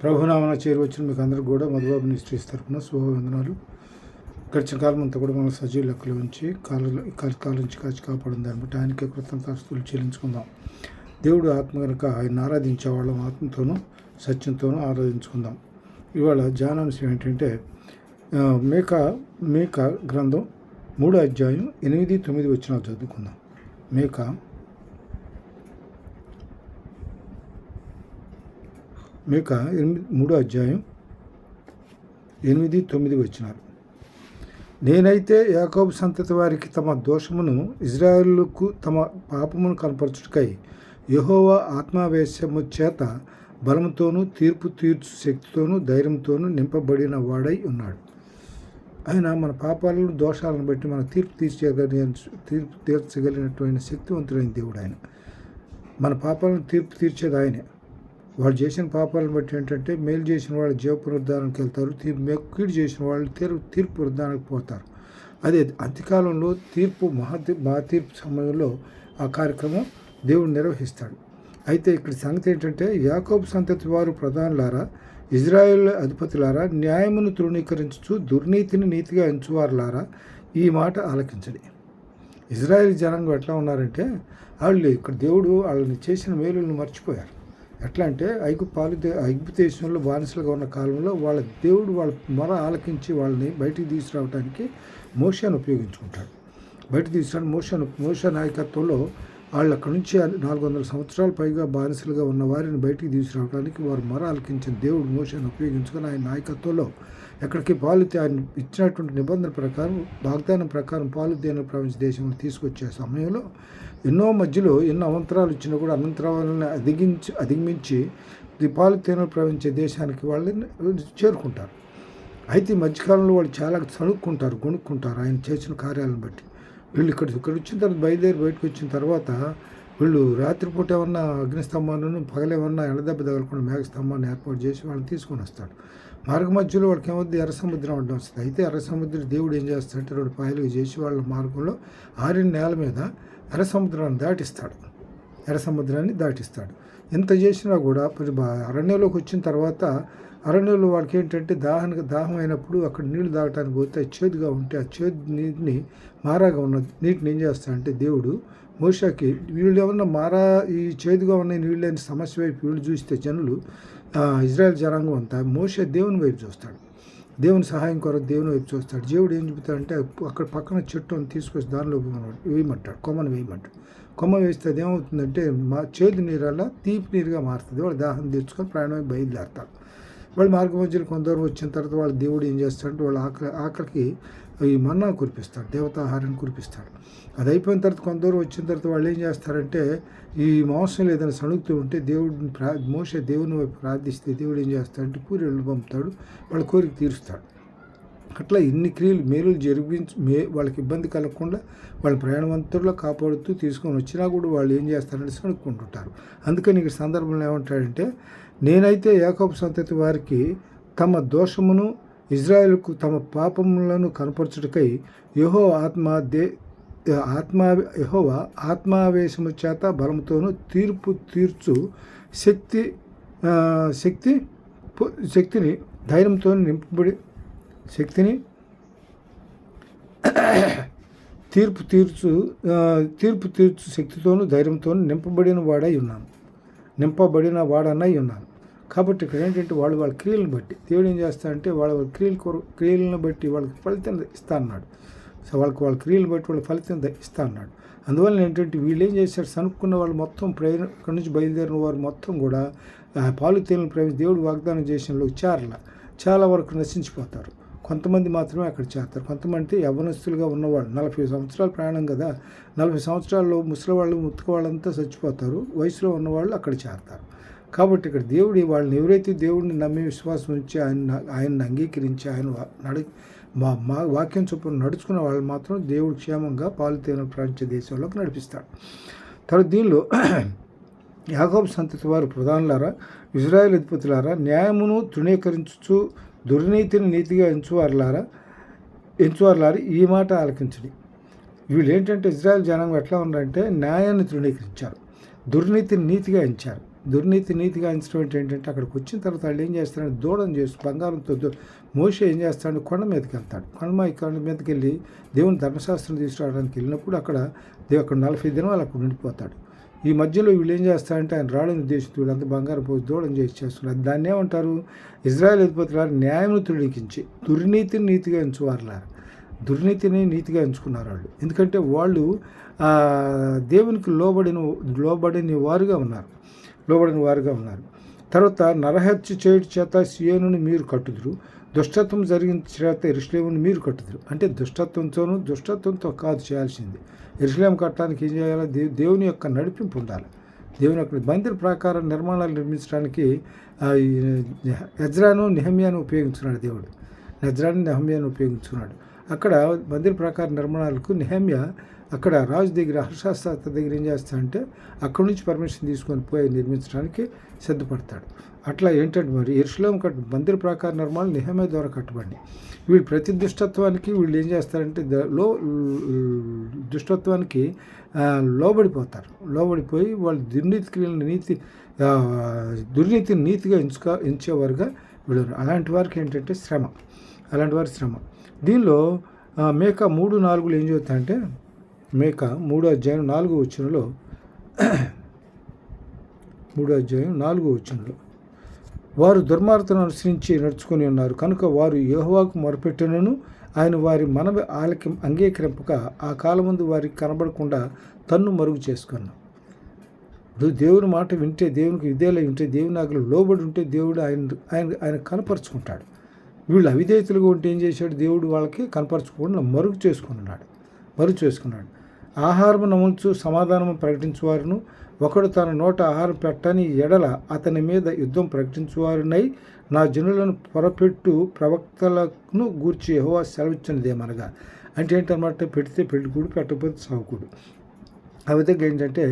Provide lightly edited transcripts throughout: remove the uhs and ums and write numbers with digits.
ప్రభునామన చేరువచ్చిన మీకు అందరికీ కూడా మధుబాబు మినిస్ట్రీస్ తరఫున శుభవందనాలు. గడిచిన కాలం అంతా కూడా మన సజీవ లెక్కలు ఉంచి కాలం నుంచి కాచి కాపాడింది దాన్ని బట్టి ఆయనకే కృతజ్ఞతాస్తుతులు చెల్లించుకుందాం. దేవుడు ఆత్మ కనుక ఆయన ఆరాధించే వాళ్ళం ఆత్మతోనూ సత్యంతోనూ ఆరాధించుకుందాం. ఇవాళ ధ్యానాంశం ఏంటంటే మేక గ్రంథం 3వ అధ్యాయం 8-9 వచనాలు చదువుకుందాం. మేక 3వ అధ్యాయం 8-9 వచనాలు. నేనైతే యాకోబు సంతతి వారికి తమ దోషమును, ఇజ్రాయేలుకు తమ పాపమును కనపరచుటకై యెహోవా ఆత్మావేశము చేత బలముతోనూ తీర్పు తీర్చు శక్తితోనూ ధైర్యంతోనూ నింపబడిన వాడై ఉన్నాడు. ఆయన మన పాపాలను దోషాలను బట్టి మన తీర్పు తీర్చగలిగినటువంటి శక్తివంతుడైన దేవుడు. ఆయన మన పాపాలను తీర్పు తీర్చేది ఆయనే. వాళ్ళు చేసిన పాపాలను బట్టి ఏంటంటే మేలు చేసిన వాళ్ళు జీవ పునరుద్ధానానికి వెళ్తారు, కీడు చేసిన వాళ్ళు తీర్పు పునరుద్ధానానికి పోతారు. అదే అంత్యకాలంలో మహా తీర్పు సమయంలో ఆ కార్యక్రమం దేవుడు నిర్వహిస్తాడు. అయితే ఇక్కడ సంగతి ఏంటంటే యాకోబు సంతతి వారు ప్రధానులారా, ఇజ్రాయేల్ అధిపతులారా, న్యాయమును తృణీకరించుచు దుర్నీతిని నీతిగా ఎంచువారులారా, ఈ మాట ఆలకించండి. ఇజ్రాయేల్ జనాంగం ఎట్లా ఉన్నారంటే వాళ్ళు ఇక్కడ దేవుడు వాళ్ళని చేసిన మేలులను మర్చిపోయారు. ఎట్లా అంటే ఐగుప్తు దేశంలో బానిసలుగా ఉన్న కాలంలో వాళ్ళ దేవుడు వాళ్ళ మొర ఆలకించి వాళ్ళని బయటికి తీసుకురావడానికి మోషేను ఉపయోగించుకుంటాడు. బయట తీసుకురావడం మోషే నాయకత్వంలో వాళ్ళు అక్కడి నుంచి 400 సంవత్సరాల పైగా బానిసలుగా ఉన్న వారిని బయటికి తీసుకురావడానికి వారు మొర ఆలకించిన దేవుడు మోషేను ఉపయోగించుకొని ఆయన నాయకత్వంలో ఎక్కడికి ఆయన ఇచ్చినటువంటి నిబంధన ప్రకారం వాగ్దానం ప్రకారం పాలుతేనెలు ప్రపంచ దేశంలో తీసుకొచ్చే సమయంలో మధ్యలో ఎన్నో అవంతరాలు ఇచ్చినా కూడా అనంతరాలను అధిగమించి పాలుతేనెలు ప్రవహించే దేశానికి వాళ్ళని చేరుకుంటారు. అయితే ఈ మధ్యకాలంలో వాళ్ళు చాలా గొణుక్కుంటారు ఆయన చేసిన కార్యాలను బట్టి. వీళ్ళు ఇక్కడ వచ్చిన తర్వాత బయటకు వచ్చిన తర్వాత వీళ్ళు రాత్రిపూట ఏమన్నా అగ్నిస్తంభాలను పగలేమన్నా ఎండదెబ్బ తగలకుండా మేఘస్తంభాన్ని ఏర్పాటు చేసి వాళ్ళని తీసుకొని వస్తాడు. మార్గ మధ్యలో వాళ్ళకి ఏమవుతుంది, ఎర్ర సముద్రం అడ్డం వస్తుంది. అయితే ఎర్ర సముద్రం దేవుడు ఏం చేస్తాడంటే 2 పాయలుగా చేసి వాళ్ళ మార్గంలో ఆరిన నేల మీద ఎర్ర సముద్రాన్ని దాటిస్తాడు. ఎంత చేసినా కూడా అరణ్యంలోకి వచ్చిన తర్వాత అరణ్యంలో వాళ్ళకి ఏంటంటే దాహం అయినప్పుడు అక్కడ నీళ్లు తాగటానికి పోతే చేదుగా ఉంటే ఆ చేదు నీటిని మారాగా ఉన్న నీటిని ఏం చేస్తాడంటే దేవుడు మోషేకి వీళ్ళు ఏమన్నా ఈ చేదుగా ఉన్న నీళ్ళని సమస్య వైపు వీళ్ళు చూస్తే జనులు ఇజ్రాయెల్ జనాంగం అంతా మోషే దేవుని వైపు చూస్తాడు. దేవుని సహాయం కొరకు దేవుని వైపు చూస్తాడు. దేవుడు ఏం చెబుతాడంటే అక్కడ పక్కన చెట్టుని తీసుకొచ్చి దానిలో వేయమంటాడు, కొమ్మను వేయమంటాడు. కొమ్మ వేస్తే అది ఏమవుతుందంటే చేదు నీరల్లా తీపి నీరుగా మారుతుంది. వాళ్ళు దాహం తీర్చుకొని ప్రయాణమై బయలుదేరతారు. వాళ్ళు మార్గ మధ్యలో కొందరు వచ్చిన తర్వాత వాళ్ళ దేవుడు ఏం చేస్తాడంటే వాళ్ళ ఆకలికి ఈ మన్నా కురిపిస్తాడు, దేవతాహారాన్ని కురిపిస్తాడు. అది అయిపోయిన తర్వాత కొందరు వచ్చిన తర్వాత వాళ్ళు ఏం చేస్తారంటే ఈ మాంసం ఏదైనా సణుగుతూ ఉంటే మోషే దేవుని వైపు ప్రార్థిస్తే దేవుడు ఏం చేస్తాడంటే పూరీళ్ళు పంపుతాడు, వాళ్ళ కోరిక తీరుస్తాడు. అట్లా ఇన్ని క్రియలు మేలులు వాళ్ళకి ఇబ్బంది కలగకుండా వాళ్ళ ప్రయాణవంతుల్లో కాపాడుతూ తీసుకొని వచ్చినా కూడా వాళ్ళు ఏం చేస్తారంటే సణుక్కుంటుంటారు. అందుకని ఇక్కడ సందర్భంలో ఏమంటాడంటే నేనైతే యాకోబు సంతతి వారికి తమ దోషమును, ఇజ్రాయేలుకు తమ పాపములను కనపరచుటకై యెహోవా ఆత్మావేశము చేత బలముతోనూ తీర్పు తీర్చు శక్తిని ధైర్యంతో నింపబడి తీర్పు తీర్చు శక్తితోనూ ధైర్యంతోనూ నింపబడిన వాడనై ఉన్నాను. కాబట్టి ఇక్కడ ఏంటంటే వాళ్ళ క్రియలను బట్టి దేవుడు ఏం చేస్తాడంటే వాళ్ళ క్రియలను బట్టి వాళ్ళకి ఫలితం ఇస్తా అన్నాడు. సో వాళ్ళ క్రియలను బట్టి వాళ్ళ ఫలితం ఇస్తా అన్నాడు. అందువల్ల ఏంటంటే వీళ్ళు ఏం చేశారు, సనుక్కున్న వాళ్ళు మొత్తం ఇక్కడ నుంచి బయలుదేరిన వారు మొత్తం కూడా పాలుతేనెలు ప్రవేశించి దేవుడు వాగ్దానం చేసినలో చాలా వరకు నశించిపోతారు. కొంతమంది మాత్రమే అక్కడ చేస్తారు. కొంతమంది యవ్వనస్తులుగా ఉన్నవాళ్ళు 40 సంవత్సరాల ప్రయాణం కదా, 40 సంవత్సరాల్లో ముసలివాళ్ళు ముత్తుకు వాళ్ళంతా చచ్చిపోతారు. వయసులో ఉన్నవాళ్ళు అక్కడ చేరతారు. కాబట్టి ఇక్కడ దేవుడు వాళ్ళని ఎవరైతే దేవుడిని నమ్మి విశ్వాసం ఉంచి ఆయన్ని అంగీకరించి ఆయన మా వాక్యం చొప్పున నడుచుకున్న వాళ్ళు మాత్రం దేవుడు క్షేమంగా పాలుతేనెలు ప్రపంచ దేశంలోకి నడిపిస్తాడు. తర్వాత దీనిలో యాకోబు సంతతి వారు ప్రధానులారా, ఇజ్రాయేల్ అధిపతులారా, న్యాయమును తృణీకరించుచు దుర్నీతిని నీతిగా ఎంచువారులారా ఈ మాట ఆలకించండి. వీళ్ళు ఏంటంటే ఇజ్రాయేల్ జనాంగం ఎట్లా ఉన్నారంటే న్యాయాన్ని తృణీకరించారు, దుర్నీతిని నీతిగా ఎంచారు. దుర్నీతి నీతిగా ఇన్స్ట్రుమెంట్ ఏంటంటే అక్కడికి వచ్చిన తర్వాత వాళ్ళు ఏం చేస్తారంటే దూడం చేసి బంగారంతో మోషే ఏం చేస్తాడు, కొండ మీదకి వెళ్తాడు. కొండ మీదకి వెళ్ళి దేవుని ధర్మశాస్త్రం తీసుకురావడానికి వెళ్ళినప్పుడు అక్కడ 40 దినాలు అక్కడ ఉండిపోతాడు. ఈ మధ్యలో వీళ్ళు ఏం చేస్తారంటే ఆయన రావడం ఉద్దేశించి వీళ్ళంతా బంగారం పోయి దూడం చేసి చేస్తున్నారు. దాన్ని ఏమంటారు, ఇజ్రాయెల్ అధిపతులారు న్యాయమును తృణీకించి దుర్నీతిని నీతిగా ఎంచువారులారు. దుర్నీతిని నీతిగా ఎంచుకున్నారు వాళ్ళు. ఎందుకంటే వాళ్ళు దేవునికి లోబడిన వారుగా ఉన్నారు. తర్వాత నరహత్య చేయుట చేత సియోనుని మీరు కట్టుదురు, దుష్టత్వం జరిగిన చేత యెరూషలేమును మీరు కట్టుదురు. అంటే దుష్టత్వంతో కాదు చేయాల్సింది. యెరూషలేం కట్టడానికి ఏం చేయాలి, దేవుని యొక్క నడిపింపు ఉండాలి. దేవుని యొక్క మందిర ప్రాకారం నిర్మాణాలు నిర్మించడానికి ఎజ్రాను నెహమ్యాను ఉపయోగించుకున్నాడు దేవుడు. నెహమ్యాను ఉపయోగించుకున్నాడు. అక్కడ మందిర ప్రాకార నిర్మాణాలకు నెహమ్యా అక్కడ రాజు దగ్గర హర్షాస్త్ర దగ్గర ఏం చేస్తాడంటే అక్కడి నుంచి పర్మిషన్ తీసుకొని పోయి నిర్మించడానికి సిద్ధపడతాడు. అట్లా ఏంటంటే మరి యెరూషలేం మందిర ప్రాకార నిర్మాణాలు నెహమ్యా ద్వారా కట్టబడి వీళ్ళు ప్రతి దుష్టత్వానికి వీళ్ళు ఏం చేస్తారంటే దుష్టత్వానికి లోబడిపోయి వాళ్ళు దుర్నీతిని నీతిగా ఎంచేవారుగా వీళ్ళు. అలాంటి వారికి ఏంటంటే శ్రమ. దీనిలో మేక 3:4 ఏం చెబుతాయంటే, మేక 3వ అధ్యాయం 4వ వచనంలో 3వ అధ్యాయం 4వ వచనంలో వారు దుర్మార్గతను అనుసరించి నడుచుకొని ఉన్నారు కనుక వారు యెహోవాకు మొరపెట్టినను ఆయన వారి మనవి అంగీకరింపక ఆ కాలమందు వారికి కనబడకుండా తన్ను మరుగు చేసుకున్నాం. ఇప్పుడు దేవుని మాట వింటే, దేవునికి విధేయులై ఉంటే, దేవుని ఆజ్ఞలు లోబడి ఉంటే దేవుడు ఆయన కనపరుచుకుంటాడు. వీళ్ళు అవిధేయతలుగా ఉంటే ఏం చేశాడు, దేవుడు వాళ్ళకి కనపరచుకోకుండా మరుగు చేసుకున్నాడు. ఆహారము నముల్చు సమాధానము ప్రకటించువారును ఒకడు తన నోట ఆహారం పెట్టని ఎడల అతని మీద యుద్ధం ప్రకటించువారునై నా జనులను పొరపెట్టు ప్రవక్తలను గూర్చి యెహోవా సెలవిచ్చినదేమనగా. అంటే ఏంటన్నమాట, పెడితే పెళ్ళికూడు, పెట్టకపోతే సావుకూడు. ఆ విధంగా ఏంటంటే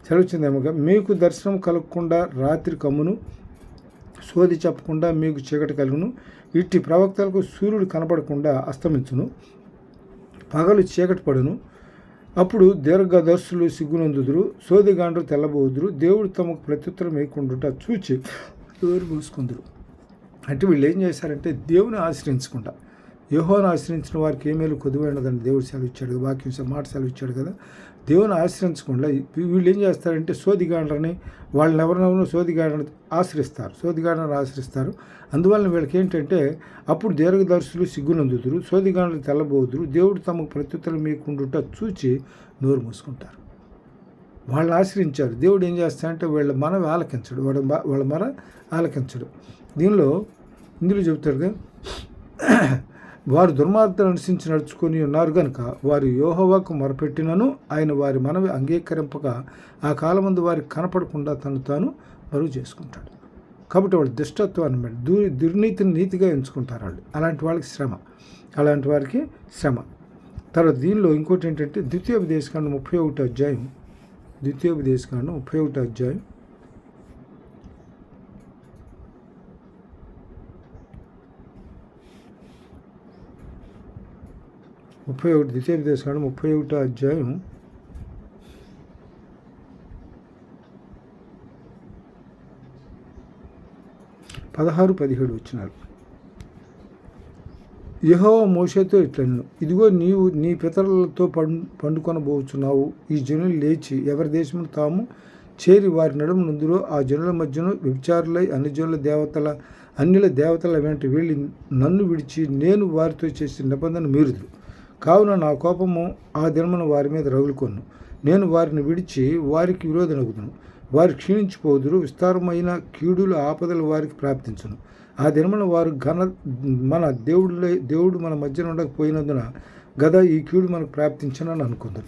సెలవిచ్చిందేమగా, మీకు దర్శనం కలగకుండా రాత్రి కమ్మును, సోది చెప్పకుండా మీకు చీకటి కలుగును. ఇట్టి ప్రవక్తలకు సూర్యుడు కనపడకుండా అస్తమించును, పగలు చీకటి పడును. అప్పుడు దీర్ఘదర్శులు సిగ్గునందుదురు, సోదిగాండ్రు తెల్లబోదురు. దేవుడు తమకు ప్రత్యుత్తరం వేయకుండా చూచి ఎవరు మూసుకుందరు. అంటే వీళ్ళు ఏం చేశారంటే దేవుని ఆశ్రయించకుండా, యెహోవాను ఆశ్రయించిన వారికి ఏ మేలు కొద్దువైనదని దేవుడు సెలవిచ్చాడు, వాక్యం మాట సెలవిచ్చాడు కదా. దేవుని ఆశ్రయించకుండా వీళ్ళు ఏం చేస్తారంటే సోదిగాండ్రని, వాళ్ళని ఎవరినెవరో సోదిగాండ్రని ఆశ్రయిస్తారు. అందువలన వీళ్ళకి ఏంటంటే అప్పుడు దీర్ఘదర్శులు సిగ్గునందుదురు, సోదిగాండ్రు తెల్లబోదురు. దేవుడు తమకు ప్రత్యుత్తరం మీకుండుట చూచి నోరు మూసుకుంటారు. వాళ్ళని ఆశ్రయించారు. దేవుడు ఏం చేస్తాడంటే వాళ్ళ మనవి ఆలకించడు, వాళ్ళ మన ఆలకించడు. ఇందులో చెబుతారుగా, వారు దుర్మార్గతను అనుసరించి నడుచుకొని ఉన్నారు కనుక వారు యెహోవాకు మొరపెట్టినను ఆయన వారి మనవి అంగీకరింపక ఆ కాలమందు వారికి కనపడకుండా తాను మరుగు చేసుకుంటాడు. కాబట్టి వాళ్ళు దుష్టత్వాన్ని దుర్నీతిని నీతిగా ఎంచుకుంటారు వాళ్ళు. అలాంటి వారికి శ్రమ. తర్వాత దీనిలో ఇంకోటి ఏంటంటే ద్వితీయోపదేశకాండం 31వ అధ్యాయం 31వ అధ్యాయం 31వ అధ్యాయం 16-17 వచనాలు. యెహోవా మోషేతో ఇట్లనెను, ఇదిగో నీవు నీ పితరులతో పండుకొనబోచున్నావు. ఈ జనులు లేచి ఎవరి దేశమును తాము చేరి వారి నడుము నుందురో ఆ జనుల మధ్యను వ్యభిచారులై అన్యుల దేవతల వెంట వెళ్ళి నన్ను విడిచి నేను వారితో చేసిన నిబంధన మీరుదురు. కావున నా కోపము ఆ దినమున వారి మీద రగులుకొను. నేను వారిని విడిచి వారికి విరోధనగుదును. వారు క్షీణించిపోదురు, విస్తారమైన కీడుల ఆపదలు వారికి ప్రాప్తించును. ఆ దినమున వారు మన దేవుడు మన మధ్యన ఉండకపోయినందున గదా ఈ కీడు మనకు ప్రాప్తించనని అనుకుందరు.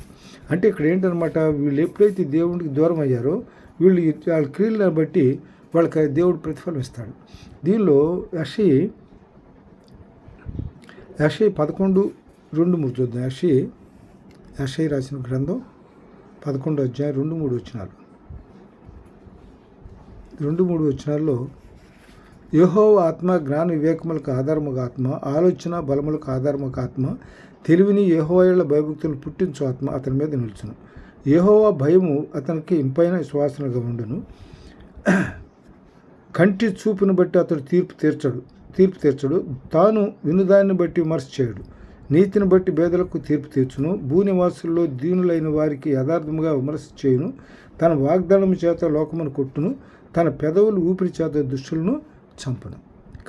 అంటే ఇక్కడ ఏంటనమాట, వీళ్ళు ఎప్పుడైతే దేవుడికి దూరం అయ్యారో వాళ్ళ క్రియలను బట్టి వాళ్ళకి దేవుడు ప్రతిఫలం ఇస్తాడు. దీనిలో యెషయా 11:2-3 చూద్దాం. యెషయా రాసిన గ్రంథం 11వ అధ్యాయం 2-3 వచనాలు. 2-3 వచనాల్లో, యెహోవా ఆత్మ జ్ఞాన వివేకములకు ఆధారముగా ఆత్మ, ఆలోచన బలములకు ఆధారముగా ఆత్మ, తెలివిని యెహోవాయల భయభక్తులను పుట్టించు ఆత్మ అతని మీద నిలుచును. యెహోవా భయము అతనికి ఇంపైన సువాసనగా ఉండును. కంటి చూపును బట్టి అతడు తీర్పు తీర్చడు, తాను వినుదాన్ని బట్టి విమర్శ చేయడు. నీతిని బట్టి పేదలకు తీర్పు తీర్చును, భూనివాసుల్లో దీనులైన వారికి యథార్థముగా విమర్శ చేయును. తన వాగ్దానం చేత లోకమును కొట్టును, తన పెదవులు ఊపిరి చేత దుష్టులను చంపను.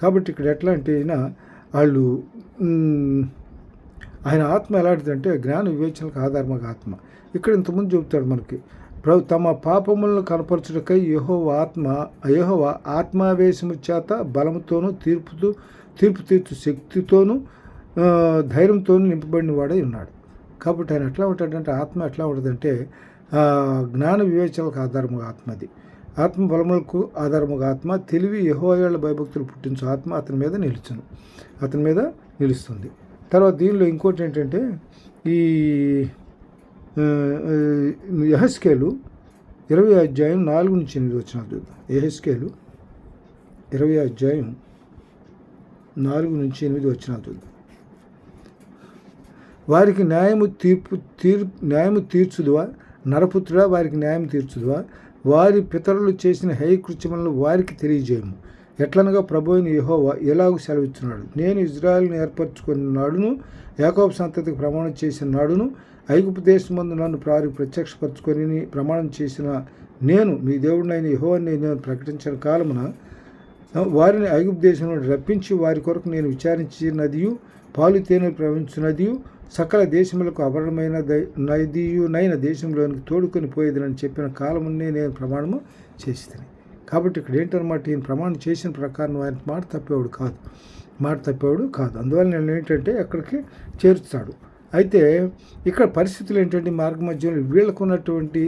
కాబట్టి ఇక్కడ ఎట్లా అంటే వాళ్ళు ఆయన ఆత్మ ఎలాంటిదంటే జ్ఞాన వివేచనలకు ఆధారమగా ఆత్మ. ఇక్కడ ఇంతకుముందు చెబుతాడు మనకి, తమ పాపములను కనపరచుటకై యెహోవా ఆత్మావేశము చేత బలముతోనూ తీర్పు తీర్చు శక్తితోనూ ధైర్యంతోనూ నింపబడిన వాడై ఉన్నాడు. కాబట్టి ఆయన ఎట్లా ఉంటాడంటే ఆత్మ ఎట్లా ఉంటుందంటే జ్ఞాన వివేచనలకు ఆధారముగా ఆత్మది, ఆత్మ బలములకు ఆధారముగా ఆత్మ, తెలివి యెహోవాయల భయభక్తులు పుట్టించు ఆత్మ అతని మీద నిలుస్తుంది. తర్వాత దీనిలో ఇంకోటి ఏంటంటే ఈ యెహెజ్కేలు 20 అధ్యాయం 4-8 వచనాలు చూద్దాం. యెహెజ్కేలు 20 అధ్యాయం 4-8 వచనాలు చూద్దాం. వారికి న్యాయము తీర్చుదువా, నరపుత్రుడా వారికి న్యాయం తీర్చుదువా, వారి పితరులు చేసిన హేయకృత్యములను వారికి తెలియజేయము. ఎట్లనగా ప్రభువైన యెహోవా ఎలాగూ సెలవిస్తున్నాడు, నేను ఇజ్రాయెల్ను ఏర్పరచుకున్న నాడును, యాకోబు సంతతికి ప్రమాణం చేసిన నాడును, ఐగుప్తు దేశమందు నన్ను ప్రత్యక్షపరచుకొని ప్రమాణం చేసిన నేను మీ దేవుడినైన యెహోవాని నేను ప్రకటించిన కాలమున వారిని ఐగుప్తు దేశం నుండి రప్పించి వారి కొరకు నేను విచారించినదియు పాలు తేనెలు ప్రవహించినదియు సకల దేశములకు అపరమైన నదియునైన దేశంలోనికి తోడుకొని పోయేదని చెప్పిన కాలమునే నేను ప్రమాణము చేస్తాను. కాబట్టి ఇక్కడ ఏంటన్నమాట, ఈయన ప్రమాణం చేసిన ప్రకారం ఆయన మాట తప్పేవాడు కాదు. అందువల్ల నేను ఏంటంటే అక్కడికి చేర్చుతాడు. అయితే ఇక్కడ పరిస్థితులు ఏంటంటే మార్గ మధ్యలో వీళ్ళకు ఉన్నటువంటి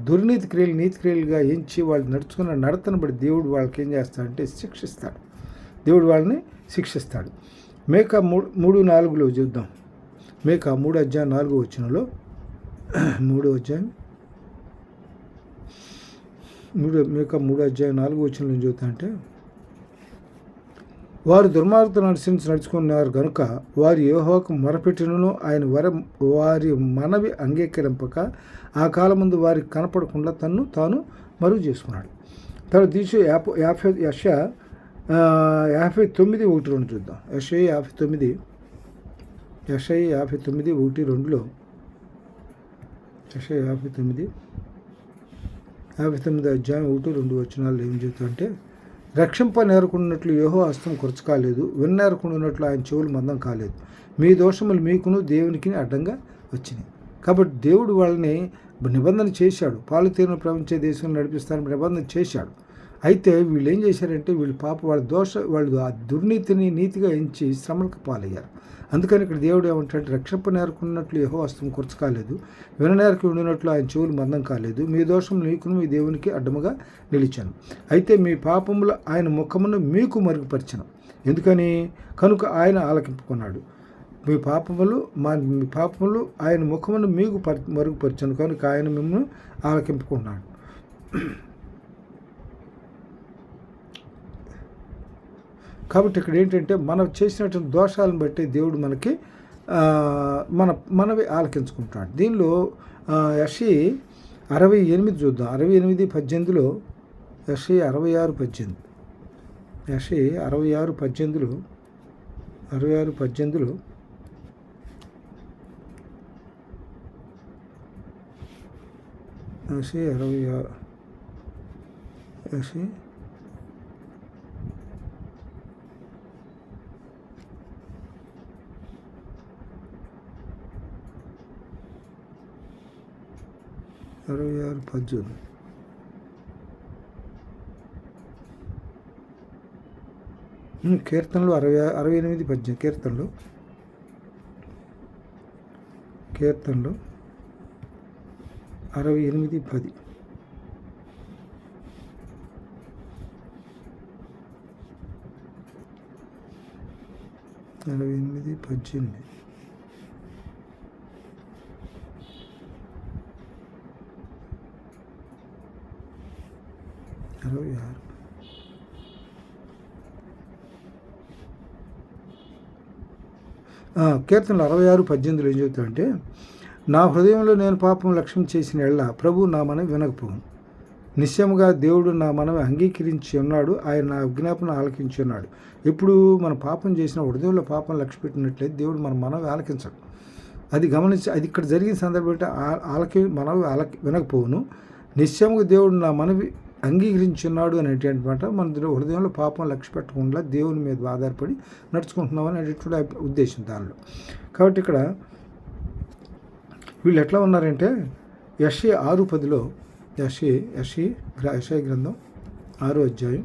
దుర్నీతి క్రియలు నీతి క్రియలుగా ఎంచి వాళ్ళు నడుచుకున్న నడతను బట్టి దేవుడు వాళ్ళకి ఏం చేస్తాడంటే శిక్షిస్తాడు. దేవుడు వాళ్ళని శిక్షిస్తాడు. మేకా 3:4 చూద్దాం. మేకా 3 అధ్యాయం 4 వచనంలో 3 అధ్యాయం మేకా 3 అధ్యాయం 4 వచనంలో చూద్దాం అంటే, వారు దుర్మార్గతను అనుసరించి నడుచుకున్నారు గనుక వారి యెహోవాకు మొరపెట్టినను ఆయన వారి మనవి అంగీకరింపక ఆ కాలం ముందు వారికి కనపడకుండా తాను మరుగు చేసుకున్నాడు. తర్వాత తీసి 59:1-2 చూద్దాం. యెషయా 59:1-2 యెషయా 59 అధ్యాయం 1-2 వచనాలు ఏం చెప్తారంటే, రక్షింప నేరకుండానట్లు యెహోవా హస్తం కొరచు కాలేదు, విన్నేరకుండానట్లు ఆయన చెవులు మందం కాలేదు, మీ దోషములు మీకును దేవునికి అడ్డంగా వచ్చినాయి. కాబట్టి దేవుడు వాళ్ళని నిబంధన చేశాడు, పాలు తేనెలు ప్రవహించే దేశం నడిపిస్తానని నిబంధన చేశాడు. అయితే వీళ్ళు ఏం చేశారంటే వాళ్ళు ఆ దుర్నీతిని నీతిగా ఎంచి శ్రమలకు పాలయ్యారు. అందుకని ఇక్కడ దేవుడు ఏమంటాడు, రక్షింప నేర్కున్నట్లు యెహోవా హస్తం కొరచు కాలేదు, విననేరకు ఉండినట్లు ఆయన చెవులు మందం కాలేదు, మీ దోషం నీకును మీ దేవునికి అడ్డముగా నిలిచాను. అయితే మీ పాపములు ఆయన ముఖమును మీకు మరుగుపరిచను, ఎందుకని కనుక ఆయన ఆలకింపుకున్నాడు. మీ పాపములు ఆయన ముఖమును మీకు మరుగుపరిచను కనుక ఆయన మిమ్మల్ని ఆలకింపుకున్నాడు. కాబట్టి ఇక్కడ ఏంటంటే మనం చేసినటువంటి దోషాలను బట్టి దేవుడు మనకి మనవి ఆలకించుకుంటాడు. దీనిలో యెషయా 68 చూద్దాం. 68:18 యెషయా 66:18 యెషయా 66:18 కీర్తనలు 68:18 కీర్తనలు 68:10 68:18 66 కీర్తనలు 66:18 ఏం చెబుతాడంటే, నా హృదయంలో నేను పాపం లక్ష్యం చేసిన ఎడల ప్రభు నా మనవి వినకపోను, నిశ్చయముగా దేవుడు నా మనవి అంగీకరించి ఉన్నాడు, ఆయన నా విజ్ఞాపన ఆలకించి ఉన్నాడు. ఇప్పుడు మన పాపం చేసిన హృదయంలో పాపం లక్ష్య పెట్టినట్లయితే దేవుడు మన మనవి ఆలకించడు. అది గమనించి, అది ఇక్కడ జరిగిన సందర్భం మనవి వినకపోవును. నిశ్చయముగా దేవుడు నా మనవి అంగీకరించున్నాడు అనేటువంటి మాట మన హృదయంలో పాపం లక్ష్య పెట్టకుండా దేవుని మీద ఆధారపడి నడుచుకుంటున్నాం అనేటువంటి ఉద్దేశం దానిలో. కాబట్టి ఇక్కడ వీళ్ళు ఎట్లా ఉన్నారంటే యెషయా 6:10 యెషయా గ్రంథం 6వ అధ్యాయం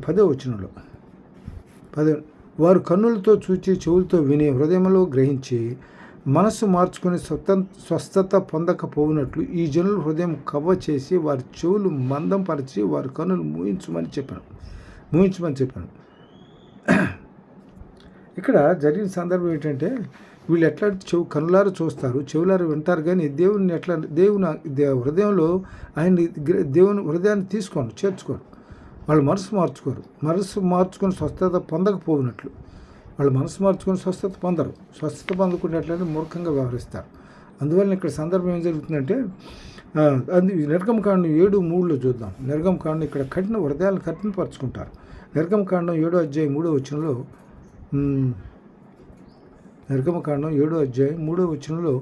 10వ వచనంలో వారు కన్నులతో చూచి చెవులతో విని హృదయంలో గ్రహించి మనస్సు మార్చుకుని స్వస్థత పొందకపోయినట్లు ఈ జనుల హృదయం కవ్వ చేసి వారి చెవులు మందం పరిచి వారి కన్నులు మూయించమని చెప్పాను. ఇక్కడ జరిగిన సందర్భం ఏంటంటే వీళ్ళు ఎట్లా కన్నులారు చూస్తారు, చెవులారు వింటారు, కానీ దేవుని హృదయంలో దేవుని హృదయాన్ని చేర్చుకోరు. వాళ్ళు మనసు మార్చుకొని స్వస్థత పొందకపోయినట్లు. వాళ్ళు మనసు మార్చుకొని స్వస్థత పొందకునేట్లయితే మూర్ఖంగా వ్యవహరిస్తారు. అందువల్ల ఇక్కడ సందర్భం ఏం జరుగుతుందంటే నిర్గమకాండం 7:3 చూద్దాం. నిర్గమకాండం ఇక్కడ హృదయాలను కఠినపరుచుకుంటారు. నిర్గమకాండం 7వ అధ్యాయం 3వ వచనంలో నిర్గమకాండం 7వ అధ్యాయం 3వ వచనంలో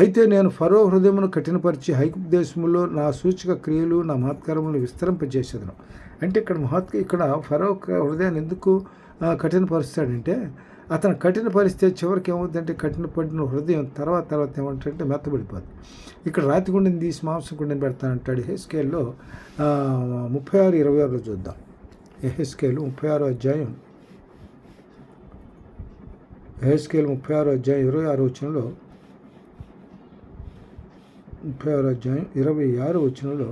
అయితే నేను ఫరో హృదయమును కఠినపరిచి ఐగుప్తు దేశములో నా సూచక క్రియలు నా మహత్కారములను విస్తరింపజేసేదను. అంటే ఇక్కడ ఫరో హృదయాన్ని ఎందుకు కఠినపరుస్తాడంటే అతను కఠినపరిస్తే చివరికి ఏమవుతుందంటే కఠినపడిన హృదయం తర్వాత ఏమంటే మెత్తబడిపోద్ది. ఇక్కడ రాతి గుండెని తీసి మాంసం గుండెని పెడతానంటాడు. యెహెజ్కేలులో 36:26 చూద్దాం. యెహెజ్కేలు 36వ అధ్యాయం 26వ వచనంలో 26వ వచనంలో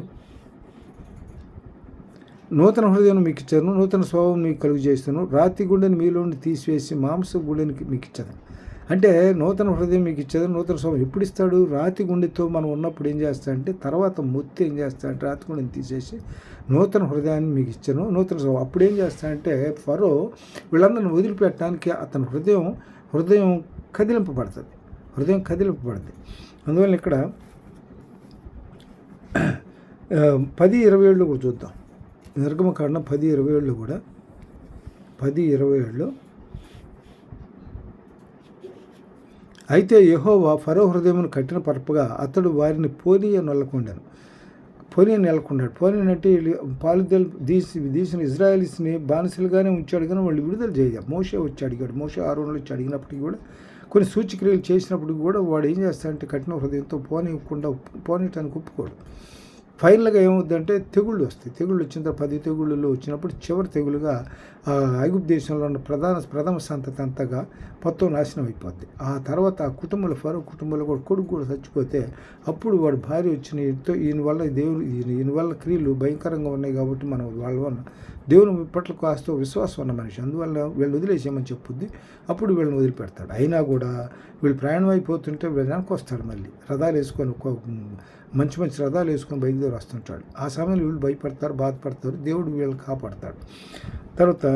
నూతన హృదయం మీకు ఇచ్చాను, నూతన స్వభావం మీకు కలుగు చేస్తాను, రాతి గుండెని మీలో నుండి తీసివేసి మాంస గుండెని మీకు ఇచ్చాను. అంటే నూతన హృదయం మీకు ఇచ్చేది, నూతన స్వభావం ఎప్పుడు ఇస్తాడు? రాతి గుండెతో మనం ఉన్నప్పుడు ఏం చేస్తాడంటే తర్వాత మొత్తం ఏం చేస్తాడంటే రాతి గుండెని తీసేసి నూతన హృదయాన్ని మీకు ఇచ్చాను, నూతన స్వభావం. అప్పుడు ఏం చేస్తాడంటే ఫరో వీళ్ళందరిని వదిలిపెట్టడానికి అతని హృదయం కదిలింపబడుతుంది. అందువల్ల ఇక్కడ 10:27 కూడా చూద్దాం. నిర్గమకాండం 10:27 కూడా 10:27 అయితే యెహోవా ఫరో హృదయమును కట్టిన పరపగా అతడు వారిని పోనీయ నెలకొన్నాడు. పోనీనంటే పాలుదలు తీసిన ఇజ్రాయలీస్ని బానిసలుగానే ఉంచాడు, కానీ వాళ్ళు విడుదల చేయాలి. మోషే వచ్చి అడిగాడు. మోషే ఆరోనులు వచ్చి అడిగినప్పటికీ కూడా కొన్ని సూచక్రియలు చేసినప్పటికీ కూడా వాడు ఏం చేస్తాడంటే కఠిన హృదయంతో పోనీయటానికి ఒప్పుకోడు. ఫైనల్గా ఏమవుద్దంటే తెగుళ్ళు వస్తాయి. తెగుళ్ళు వచ్చిన తర్వాత 10 తెగుళ్ళలో వచ్చినప్పుడు చివరి తెగులుగా ఐగుప్తు దేశంలో ఉన్న ప్రథమ సంతతి అంతగా మొత్తం నాశనం అయిపోద్ది. ఆ తర్వాత ఆ కుటుంబంలో ఫరో కుటుంబంలో కూడా కొడుకు కూడా చచ్చిపోతే అప్పుడు వాడు భార్య వచ్చిన ఈయన వల్ల క్రియలు భయంకరంగా ఉన్నాయి కాబట్టి మనం వాళ్ళ వల్ల దేవుని పట్ల కాస్త విశ్వాసం ఉన్న మనిషి, అందువల్ల వీళ్ళు వదిలేసేయమని చెప్పుద్ది. అప్పుడు వీళ్ళని వదిలిపెడతాడు. అయినా కూడా వీళ్ళు ప్రయాణం అయిపోతుంటే వీళ్ళు వెనక్కి వస్తాడు. మళ్ళీ రథాలు వేసుకొని మంచి రథాలు వేసుకొని బయలుదేరి వస్తుంటాడు. ఆ సమయంలో వీళ్ళు భయపడతారు, బాధపడతారు. దేవుడు వీళ్ళని కాపాడతాడు. తర్వాత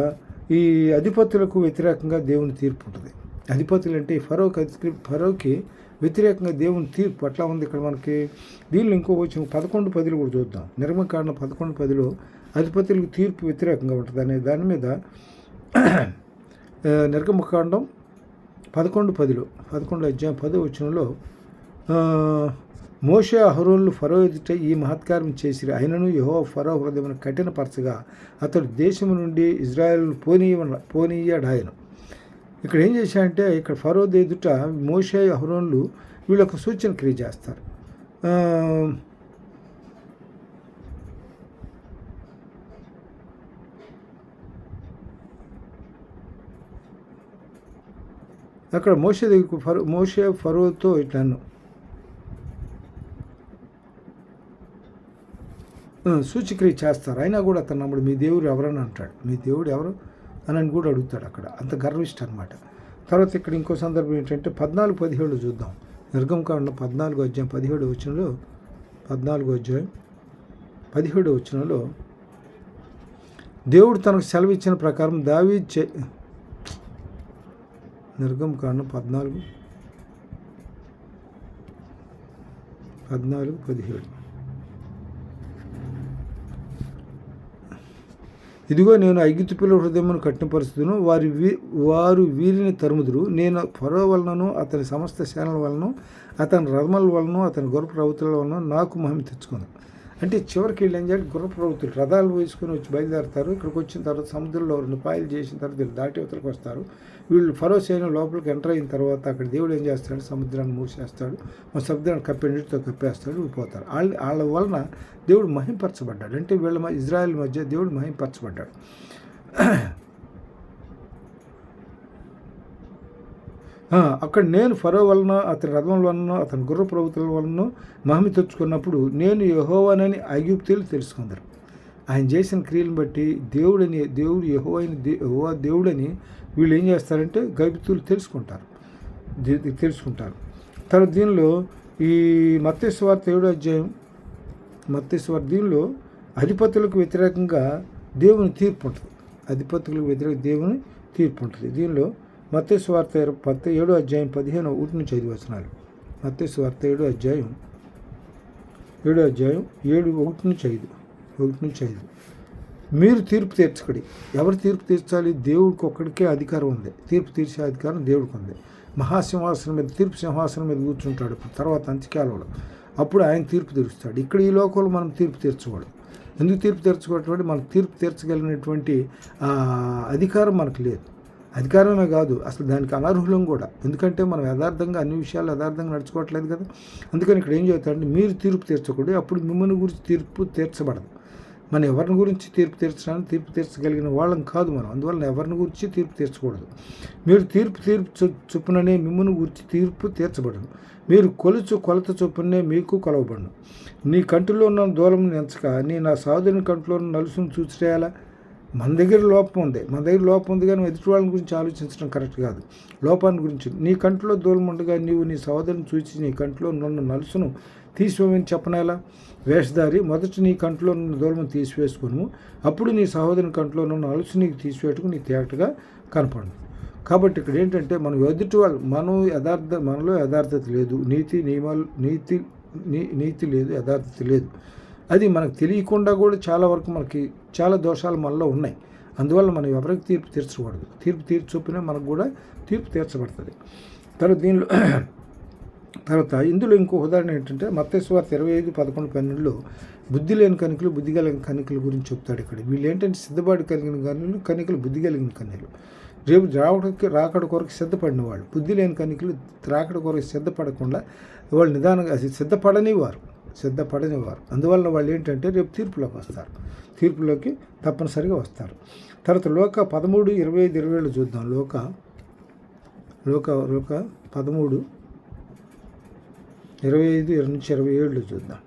ఈ అధిపతులకు వ్యతిరేకంగా దేవుని తీర్పు ఉంటుంది. అధిపతులు అంటే ఫరోకి వ్యతిరేకంగా దేవుని తీర్పు అట్లా ఉంది. ఇక్కడ మనకి దీనిలో ఇంకో వచ్చిన 11:10 కూడా చూద్దాం. నిర్గమకాండం 11:10 అధిపతులకు తీర్పు వ్యతిరేకంగా ఉంటుంది అనే దాని మీద నిర్గమకాండం 11 అధ్యాయం 10వ వచనంలో మోషే అహరోనులు ఫరో ఎదుట ఈ మహత్కారం చేసిరి. అయినను యెహోవా ఫరో హృదయమును కఠినపరచగా అతడు దేశము నుండి ఇజ్రాయేలును పోనీయడాయను. ఇక్కడ ఏం చేశాడంటే ఇక్కడ ఫరో ఎదుట మోషే అహరోనులు వీళ్ళొక సూచన క్రియ చేస్తారు. అక్కడ మోషే ఫరోతో ఇట్లను సూచక్రియ చేస్తారు. అయినా కూడా అతను నమ్ముడు మీ దేవుడు ఎవరని అంటాడు. మీ దేవుడు ఎవరు అని కూడా అడుగుతాడు. అక్కడ అంత గర్విష్ట అనమాట. తర్వాత ఇక్కడ ఇంకో సందర్భం ఏంటంటే 14:17 చూద్దాం. నిర్గమకాండం 14వ అధ్యాయం 17వ వచనంలో దేవుడు తనకు సెలవిచ్చిన ప్రకారం దావీదు నిర్గమకాండం 14 14-17. ఇదిగో నేను ఐగుప్తు పిల్లల హృదయమును కఠినపరుస్తును, వారు వీరిని తరుముదురు. నేను ఫరో వలనను అతని సమస్త సేనల వలన, అతని రథముల వలన, అతని గుర్రపు రౌతుల వలన నాకు మహిమ తెచ్చుకుందాం. అంటే చివరికి వీళ్ళు ఏం చేయాలి, గుర్రపు రౌతులు రథాలు వేసుకొని వచ్చి బయలుదేరుతారు. ఇక్కడికి వచ్చిన తర్వాత సముద్రంలో 2 పాయలు చేసిన తర్వాత వీళ్ళు దాటి అవతలకు వస్తారు. వీళ్ళు ఫరో సైన్యం లోపలికి ఎంటర్ అయిన తర్వాత అక్కడ దేవుడు ఏం చేస్తాడు, సముద్రాన్ని మూసేస్తాడు, మా సముద్రాన్ని నీటితో కప్పేస్తాడు, వెళ్ళిపోతారు. వాళ్ళ వలన దేవుడు మహింపరచబడ్డాడు. అంటే వీళ్ళ ఇజ్రాయెల్ మధ్య దేవుడు మహింపరచబడ్డాడు. అక్కడ నేను ఫరో వలన, అతని రథం వలన, అతని గుర్ర ప్రభుత్వం వలన మహిమ తెచ్చుకున్నప్పుడు నేను యెహోవానని ఐగుప్తీయులు తెలుసుకుందరు. ఆయన చేసిన క్రియలను బట్టి దేవుడు యెహోవా దేవుడని వీళ్ళు ఏం చేస్తారంటే ఐగుప్తీయులు తెలుసుకుంటారు. తర్వాత దీనిలో ఈ మత్తయి సువార్త 7వ అధ్యాయం, దీనిలో అధిపతులకు వ్యతిరేకంగా దేవుని తీర్పు ఉంటుంది. అధిపతులకు వ్యతిరేక దేవుని తీర్పు ఉంటుంది. దీనిలో మత్తయి సువార్త 7వ అధ్యాయం 15-1 మత్తయి సువార్త 7వ అధ్యాయం 1-5. మీరు తీర్పు తీర్చకడి. ఎవరు తీర్పు తీర్చాలి? దేవుడికి ఒక్కడికే అధికారం ఉంది. తీర్పు తీర్చే అధికారం దేవుడికి ఉంది. మహాసింహాసనం మీద, తీర్పు సింహాసనం మీద కూర్చుంటాడు తర్వాత అంత్యకాలంలో. అప్పుడు ఆయన తీర్పు తీరుస్తాడు. ఇక్కడ ఈ లోకంలో మనం తీర్పు తీర్చకూడదు. ఎందుకు తీర్పు తీర్చుకోవటువంటి, మనకు తీర్పు తీర్చగలిగినటువంటి అధికారం మనకు లేదు. అధికారమే కాదు, అసలు దానికి అనర్హులం కూడా. ఎందుకంటే మనం యథార్థంగా అన్ని విషయాలు యథార్థంగా నడుచుకోవట్లేదు కదా. అందుకని ఇక్కడ ఏం చెబుతాడంటే, మీరు తీర్పు తీర్చకూడదు, అప్పుడు మిమ్మల్ని గురించి తీర్పు తీర్చబడదు. మనం ఎవరిని గురించి తీర్పు తీర్చగలిగిన వాళ్ళం కాదు మనం. అందువల్ల ఎవరిని గురించి తీర్పు తీర్చకూడదు. మీరు తీర్పు చొప్పుననే మిమ్మల్ని గురించి తీర్పు తీర్చబడదు. మీరు కొలత చొప్పునే మీకు కొలవబడను. నీ కంటిలో ఉన్న దూలం ఎంచక నా సహోదరుని కంటిలో ఉన్న నలుసును చూసిరేయాలా? మన దగ్గర లోపం ఉంది కానీ ఎదుటి వాళ్ళని గురించి ఆలోచించడం కరెక్ట్ కాదు. లోపాన్ని గురించి, నీ కంటిలో దూలం ఉండగా నీవు నీ సహోదరుని చూసి నీ కంటిలో ఉన్న నలుసును తీసివేయమని చెప్పనేలా? వేషధారి, మొదట నీ కంట్లో ఉన్న దూలమును తీసివేసుకును, అప్పుడు నీ సహోదరుని కంట్లో ఉన్న నలుసు నీకు తీసివేయటకు నీ తేటగా కనపడను. కాబట్టి ఇక్కడ ఏంటంటే, మనం ఎదుటి వాళ్ళు, మనలో యథార్థత లేదు, నీతి లేదు, యథార్థత లేదు. అది మనకు తెలియకుండా కూడా చాలా వరకు మనకి చాలా దోషాలు మనలో ఉన్నాయి. అందువల్ల మనం ఎవరికి తీర్పు తీర్చకూడదు. తీర్పు తీర్చొప్పునే మనకు కూడా తీర్పు తీర్చబడుతుంది. తర్వాత ఇందులో ఇంకో ఉదాహరణ ఏంటంటే, మత్తయి సువార్త 25-11-12 బుద్ధి లేని కనికలు, బుద్ధి కలిగిన కనికల గురించి చెప్తాడు. ఇక్కడ వీళ్ళు ఏంటంటే సిద్ధపాటు కలిగిన కనికలు, బుద్ధి కలిగిన కన్యలు. రేపు రాకడ కొరకు సిద్ధపడిన వాళ్ళు. బుద్ధి లేని కనికలు రాకడ కొరకు సిద్ధపడకుండా వాళ్ళు నిదానంగా సిద్ధపడనివారు. అందువల్ల వాళ్ళు ఏంటంటే రేపు తీర్పులోకి తప్పనిసరిగా వస్తారు. తర్వాత లోక 13:25-27 చూద్దాం. లోక 13:25-27 చూద్దాం.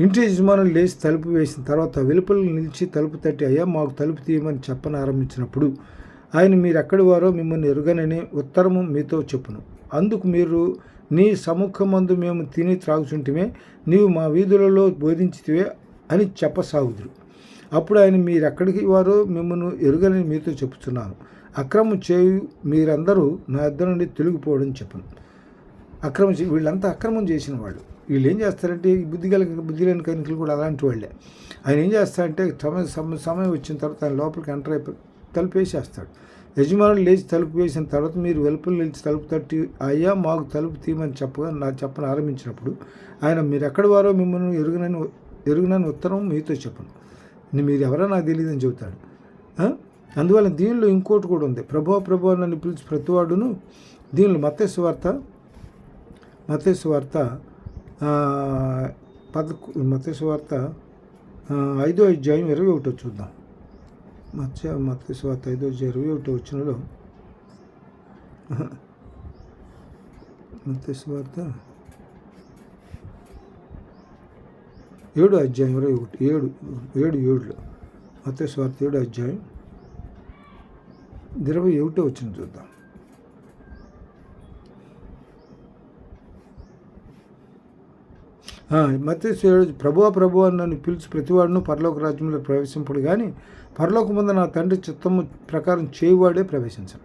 ఇంటి యజమానులు లేచి తలుపు వేసిన తర్వాత వెలుపల నిలిచి తలుపు తట్టి, అయ్యా మాకు తలుపు తీయమని చెప్పనారంభించినప్పుడు ఆయన మీరెక్కడి వారో మిమ్మల్ని ఎరుగనని ఉత్తరము మీతో చెప్పును. అందుకు మీరు, నీ సముఖమందు మేము తిని త్రాగుచుంటిమే, నీవు మా వీధులలో బోధించితివే అని చెప్పసాగుదురు. అప్పుడు ఆయన మీరెక్కడికి వారో మిమ్మల్ని ఎరుగనని మీతో చెప్పుచున్నాను. అక్రమం చేయు మీరందరూ నా ఇద్దరు నుండి తొలగిపోవడం చెప్పను. వీళ్ళంతా అక్రమం చేసిన వాళ్ళు. వీళ్ళు ఏం చేస్తారంటే, బుద్ధి లేని కనికలు కూడా అలాంటి వాళ్ళే. ఆయన ఏం చేస్తారంటే, సమయం వచ్చిన తర్వాత ఆయన లోపలికి ఎంటర్ అయిపోయి తలుపు వేసేస్తాడు. యజమానులు లేచి తలుపు వేసిన తర్వాత మీరు వెలుపల నిలిచి తలుపు తట్టి, అయ్యా మాకు తలుపు తీయమని చెప్పని ఆరంభించినప్పుడు ఆయన మీరు ఎక్కడి వారో మిమ్మల్ని ఎరుగునని ఉత్తరం మీతో చెప్పను. మీరు ఎవరో నాకు తెలియదని చెబుతాడు. అందువల్ల దీనిలో ఇంకోటి కూడా ఉంది. ప్రభు నన్ను పిలిచి ప్రతివాడును. దీనిలో మత్తయి సువార్త 5వ అధ్యాయం 21 చూద్దాం. మత్తయి సువార్త 5వ అధ్యాయం 21 వచనంలో, మత్తయి సువార్త 7వ అధ్యాయం 7 మత్తయి సువార్త 7వ అధ్యాయం 21 వచనం చూద్దాం. మత్తయి 7 ప్రభువా నన్ను పిలిచి ప్రతివాడును పరలోక రాజ్యంలో ప్రవేశింపడు, కానీ పరలోక ముందు నా తండ్రి చిత్తము ప్రకారం చేయువాడే ప్రవేశించను.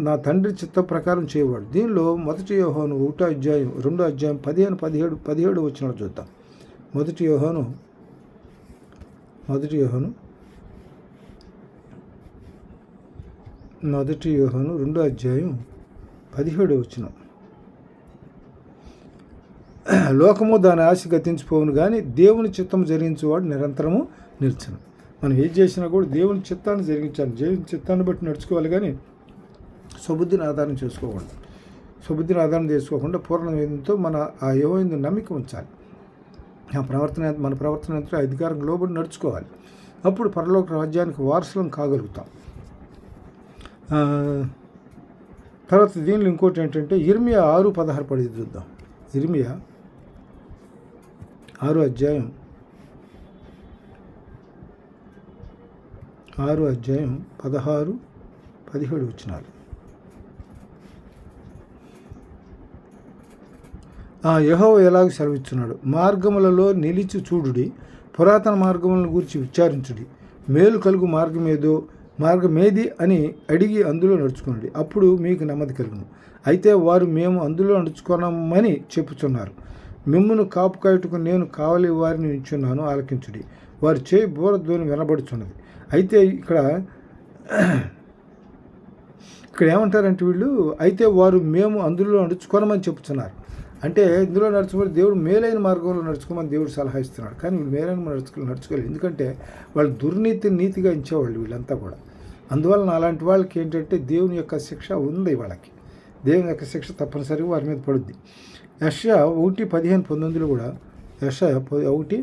నా తండ్రి చిత్త ప్రకారం చేయవాడు. దీనిలో మొదటి యోహాను 1వ అధ్యాయం 2వ అధ్యాయం 15-17 వచనాలు చూద్దాం. మొదటి యోహాను 2వ అధ్యాయం 17 వచనం. లోకము దాని ఆశ గతించిపోవును కానీ దేవుని చిత్తం జరిగించేవాడు నిరంతరము నిలిచెను. మనం ఏది చేసినా కూడా దేవుని చిత్తాన్ని జరిగించాలి. దేవుని చిత్తాన్ని బట్టి నడుచుకోవాలి కానీ స్వబుద్ధిని ఆధారం చేసుకోకూడదు. స్వబుద్ధిని ఆధారం చేసుకోకుండా పూర్ణమైనంతో మన ఆ యెహోవా నమ్మిక ఉంచాలి. మన ప్రవర్తన ఎంతో అధికారం లోబడి నడుచుకోవాలి. అప్పుడు పరలోక రాజ్యానికి వారసులం కాగలుగుతాం. తర్వాత దీనిలో ఇంకోటి ఏంటంటే ఇర్మియా 6:16 పడి చూద్దాం. ఇర్మియా 6వ అధ్యాయం 16-17 వచనాలు. యెహోవా ఎలాగ సెలవిస్తున్నాడు, మార్గములలో నిలిచి చూడుడి, పురాతన మార్గములను గురించి విచారించుడి, మేలు కలుగు మార్గమేది అని అడిగి అందులో నడుచుకున్నాడు, అప్పుడు మీకు నెమ్మది కలుగును. అయితే వారు మేము అందులో నడుచుకున్నామని చెప్పుచున్నారు. మిమ్మును కాపు కాయుటకు నేను కావలి వారిని నిల్చున్నాను, ఆలకించుడి. వారు చేయి బూరధ్వని వినబడుచున్నది. అయితే ఇక్కడ ఏమంటారంటే వీళ్ళు, అయితే వారు మేము అందులో నడుచుకోనమని చెప్తున్నారు. అంటే ఇందులో నడుచుకోవాలి, దేవుడు మేలైన మార్గంలో నడుచుకోమని దేవుడు సలహా ఇస్తున్నాడు. కానీ వీళ్ళు మేలైన నడుచుకోలేదు. ఎందుకంటే వాళ్ళు నీతిగా ఇచ్చేవాళ్ళు వీళ్ళంతా కూడా. అందువలన అలాంటి వాళ్ళకి ఏంటంటే దేవుని యొక్క శిక్ష ఉంది. వాళ్ళకి దేవుని యొక్క శిక్ష తప్పనిసరిగా వారి మీద పడుద్ది. యెషయా 1:15-19 కూడా యెషయా 1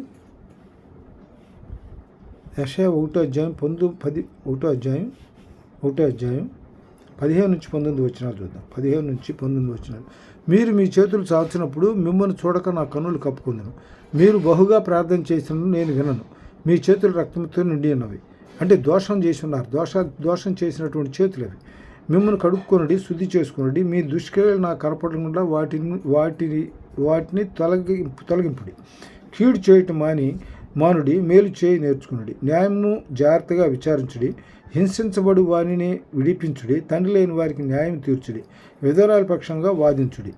అధ్యాయం 15-19 వచనాలు చూద్దాం. 15-19 వచనాలు. మీరు మీ చేతులు చాచినప్పుడు మిమ్మల్ని చూడక నా కన్నులు కప్పుకుందును. మీరు బహుగా ప్రార్థన చేసినను నేను వినను. మీ చేతులు రక్తంతో నిండి ఉన్నవి. అంటే దోషం చేసి ఉన్నారు. దోషం చేసినటువంటి చేతులు అవి. మిమ్మల్ని కడుక్కొనడి, శుద్ధి చేసుకునడి. మీ దుష్క్రియలు నాకు కనపడకుండా వాటిని తొలగింపుడి. కీడు చేయటం మానుడి, మేలు చేయి నేర్చుకునుడి. న్యాయము జాగ్రత్తగా విచారించుడి. హింసించబడు వారిని విడిపించుడి. తండ్రి లేని వారికి న్యాయం తీర్చుడి. విధవరాల పక్షంగా వాదించుడి.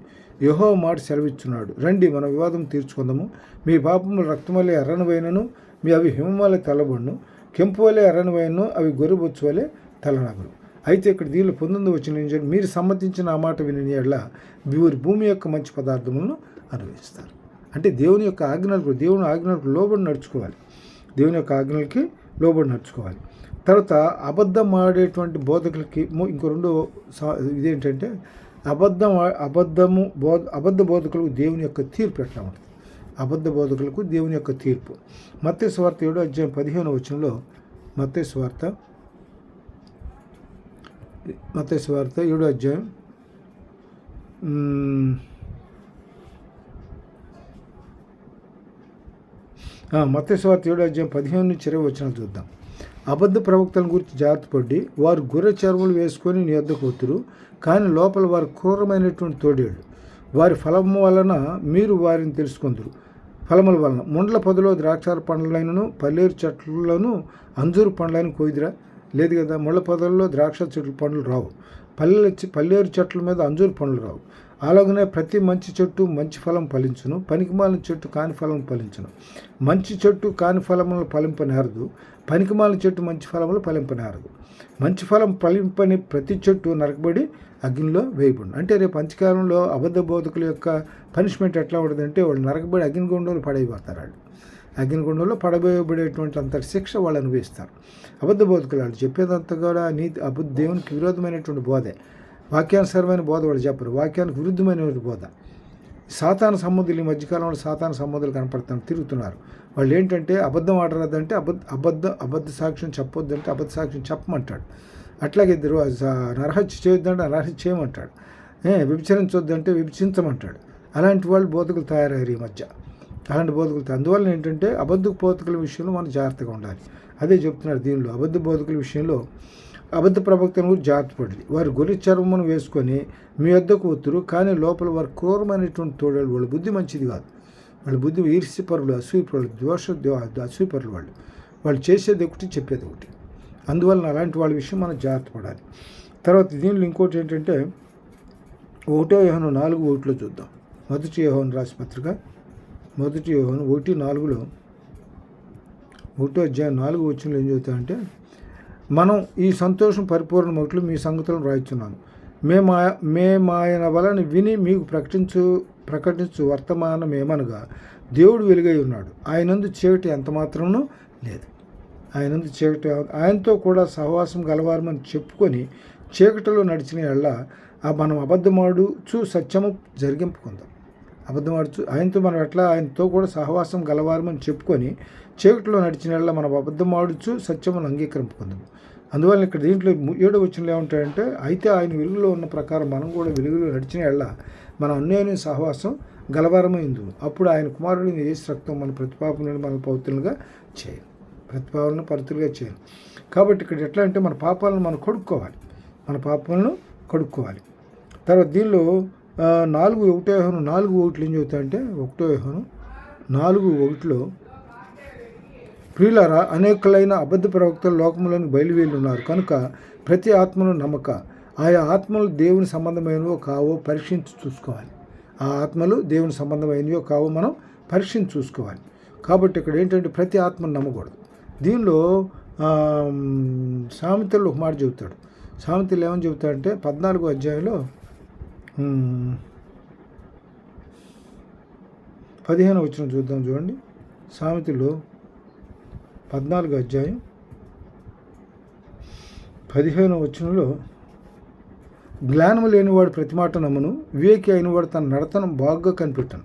యెహోవా మాట సెలవిచ్చున్నాడు, రండి మన వివాదం తీర్చుకుందాము. మీ పాపములు రక్తమలే ఎర్రనివైనను, మీ అవి హిమవలే తెల్లబడును. కెంపు వలె ఎర్రనివైనను, అవి గొర్రెబొచ్చు వలె తెల్లనగును. అయితే ఇక్కడ దీనిలో 19 వచనం, మీరు సమ్మతించిన ఆ మాట విని ఎడల వీరి భూమి యొక్క మంచి పదార్థములను అనుభవిస్తారు. అంటే దేవుని ఆజ్ఞలకు లోబడి నడుచుకోవాలి. దేవుని యొక్క ఆజ్ఞలకి లోబడి నడుచుకోవాలి. తర్వాత అబద్ధం ఆడేటువంటి బోధకులకి ఇంకో రెండో ఇదేంటంటే అబద్ధ బోధకులకు దేవుని యొక్క తీర్పు ఎట్లా ఉంటుంది. అబద్ధ బోధకులకు దేవుని యొక్క తీర్పు. మత్తయి సువార్త 7వ అధ్యాయం 15వ వచనంలో మత్తయి సువార్త 7వ అధ్యాయం మత్తయి సువార్త 7వ అధ్యాయం 15-20 వచనాలు చూద్దాం. అబద్ధ ప్రవక్తలను గురించి జాగ్రత్త పడి వారు గొర్రె చర్మలు వేసుకొని నీ వద్దకు వత్తురు, కానీ లోపల వారు క్రూరమైనటువంటి తోడేళ్ళు. వారి ఫలము వలన మీరు వారిని తెలుసుకుందరు. ఫలముల వలన ముండ్ల పొదలో ద్రాక్షార పండ్లైనను పల్లేరు చెట్లను అంజూరు పండ్లను కోయిదిరా. లేదు కదా, ముళ్ళ పొదల్లో ద్రాక్ష చెట్ల పండ్లు రావు, పల్లేరు చెట్ల మీద అంజూరు పండ్లు రావు. అలాగనే ప్రతి మంచి చెట్టు మంచి ఫలం ఫలించును, పనికిమాలిన చెట్టు కాని ఫలం ఫలించును. మంచి చెట్టు కాని ఫలములను ఫలింపనేరదు, పనికిమాలిన చెట్టు మంచి ఫలములు ఫలింపనేరదు. మంచి ఫలం ఫలింపని ప్రతి చెట్టు నరకబడి అగ్నిలో వేయబడును. అంటే రేపు అంత్యకాలంలో అబద్ధ బోధకుల యొక్క పనిష్మెంట్ ఎట్లా ఉంటుందంటే వాళ్ళు నరకబడి అగ్నిగుండంలో పడైపోతారు. వాళ్ళు అగ్నిగుండంలో పడబోయబడేటువంటి అంత శిక్ష వాళ్ళు అనుభవిస్తారు. అబద్ధ బోధకులు వాళ్ళు చెప్పేదంతా కూడా దేవునికి విరోధమైనటువంటి బోధే. వాక్యానుసారమైన బోధ వాళ్ళు చెప్పరు, వాక్యానికి విరుద్ధమైనటువంటి బోధ. సాతాను సంబంధులు ఈ మధ్యకాలంలో సాతాను సంబంధులు కనపడుతున్నారు, తిరుగుతున్నారు. వాళ్ళు ఏంటంటే అబద్ధం ఆడరాదంటే అబద్ధ సాక్ష్యం చెప్పొద్దంటే అబద్ధ సాక్ష్యం చెప్పమంటాడు. అట్లాగే నరహత్య చేయొద్దంటే నరహత్య చేయమంటాడు. విభజించొద్దంటే విభజించమంటాడు. అలాంటి వాళ్ళు బోధకులు తయారయ్యారు ఈ మధ్య. అలాంటి బోధకులు అందువల్ల ఏంటంటే అబద్ధ బోధకుల విషయంలో మనం జాగ్రత్తగా ఉండాలి. అదే చెప్తున్నారు దీనిలో. అబద్ధ బోధకుల విషయంలో అబద్ధ ప్రవక్తను జాగ్రత్త పడి వారు గొర్రె చర్మమును వేసుకొని మీ వద్దకు వత్తురు, కానీ లోపల వారు క్రూరమైనటువంటి తోడేళ్ళు. వాళ్ళ బుద్ధి మంచిది కాదు. వాళ్ళ బుద్ధి ఈర్ష్యపరులు, అసూయపరులు, అసూయపరులు. వాళ్ళు చేసేది ఒకటి, చెప్పేది ఒకటి. అందువలన అలాంటి వాళ్ళ విషయం మనం జాగ్రత్త పడాలి. తర్వాత దీనిలో ఇంకోటి ఏంటంటే 1 యోహాను 4:1 చూద్దాం. 1 యోహాను రాసిన పత్రిక 1 యోహాను 1:4 1వ అధ్యాయం 4వ వచనంలో ఏం చెబుతామంటే, మనం ఈ సంతోషం పరిపూర్ణమట్లు మీ సంగతులను రాయిస్తున్నాను. మేమాయన వలన విని మీకు ప్రకటించు వర్తమానం ఏమనగా, దేవుడు వెలుగై ఉన్నాడు, ఆయనందు చీకటి ఎంత మాత్రమూ లేదు. ఆయనతో కూడా సహవాసం గలవారమని చెప్పుకొని చీకటిలో నడిచిన ఎళ్ళ మనం అబద్ధమాడుచు సత్యము జరిగింపుకుందాం. ఆయనతో మనం ఎట్లా ఆయనతో కూడా సహవాసం గలవారమని చెప్పుకొని చీకటిలో నడిచిన ఎళ్ళ మనం అబద్ధమాడుచు సత్యమును అంగీకరింపుకుందాం. అందువల్ల ఇక్కడ దీంట్లో 7వ వచనంలో ఏమంటాయంటే, అయితే ఆయన వెలుగులో ఉన్న ప్రకారం మనం కూడా వెలుగులో నడిచిన ఎళ్ళ మనం అన్యోన్య సహవాసం గలవారమైందు. అప్పుడు ఆయన కుమారుడిని యేసు రక్తం మన ప్రతిపాపనను మన పవిత్రులుగా చేయాలి, ప్రతిపాపనను పవిత్రులుగా చేయాలి. కాబట్టి ఇక్కడ ఎట్లా అంటే మన పాపాలను మనం కడుక్కోవాలి. తర్వాత దీనిలో 1 యోహాను 4:1 ఏం చెబుతాయంటే, 1 యోహాను 4:1 ప్రియులారా, అనేకులైన అబద్ధ ప్రవక్తలు లోకములోని బయలువెళ్ళి ఉన్నారు కనుక ప్రతి ఆత్మను నమ్మక ఆయా ఆత్మలు దేవుని సంబంధమైనవో కావో పరీక్షించి చూసుకోవాలి. ఆ ఆత్మలు దేవుని సంబంధమైనవో కావో మనం పరీక్షించి చూసుకోవాలి. కాబట్టి ఇక్కడ ఏంటంటే ప్రతి ఆత్మను నమ్మకూడదు. దీనిలో సామెతల్లో ఒక మాట చెబుతాడు. సామెతలు ఏమని చెబుతాడంటే 14వ అధ్యాయంలో 15వ వచనం చూద్దాం. చూడండి, సామెతలు 14వ అధ్యాయం 15వ వచనంలో, జ్ఞానము లేనివాడు ప్రతి మాట నమ్మును, వివేకి అయినవాడు తన నడతను బాగా కనిపెట్టను.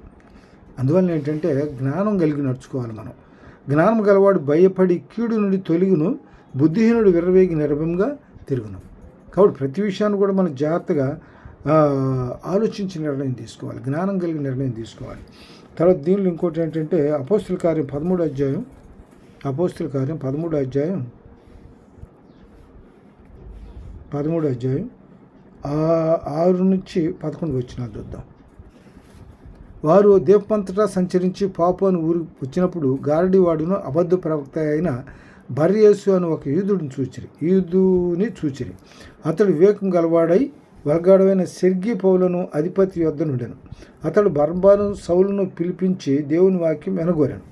అందువల్ల ఏంటంటే జ్ఞానం కలిగి నడుచుకోవాలి మనం. జ్ఞానం గలవాడు భయపడి కీడు నుండి తొలగును, బుద్ధిహీనుడు విర్రవేగి నిర్భయంగా తిరుగును. కాబట్టి ప్రతి విషయాన్ని కూడా మనం జాగ్రత్తగా ఆలోచించి నిర్ణయం తీసుకోవాలి, జ్ఞానం కలిగి నిర్ణయం తీసుకోవాలి. తర్వాత దీనిలో ఇంకోటి ఏంటంటే అపోస్తుల కార్యం 13వ అధ్యాయం 6 నుంచి 11 వచనాలు చూద్దాం. వారు ద్వీపమంతటా సంచరించి పాపు అని ఊరు వచ్చినప్పుడు గారడివాడును అబద్ధ ప్రవక్త అయిన బర్యేసు అని ఒక యూదుని చూచిరి. అతడు వివేకం గలవాడై వర్గాడమైన సెర్గి పౌలను అధిపతి యొద్ద నుండెను. అతడు బర్బాను సౌలును పిలిపించి దేవుని వాక్యం ఎనగోరాను.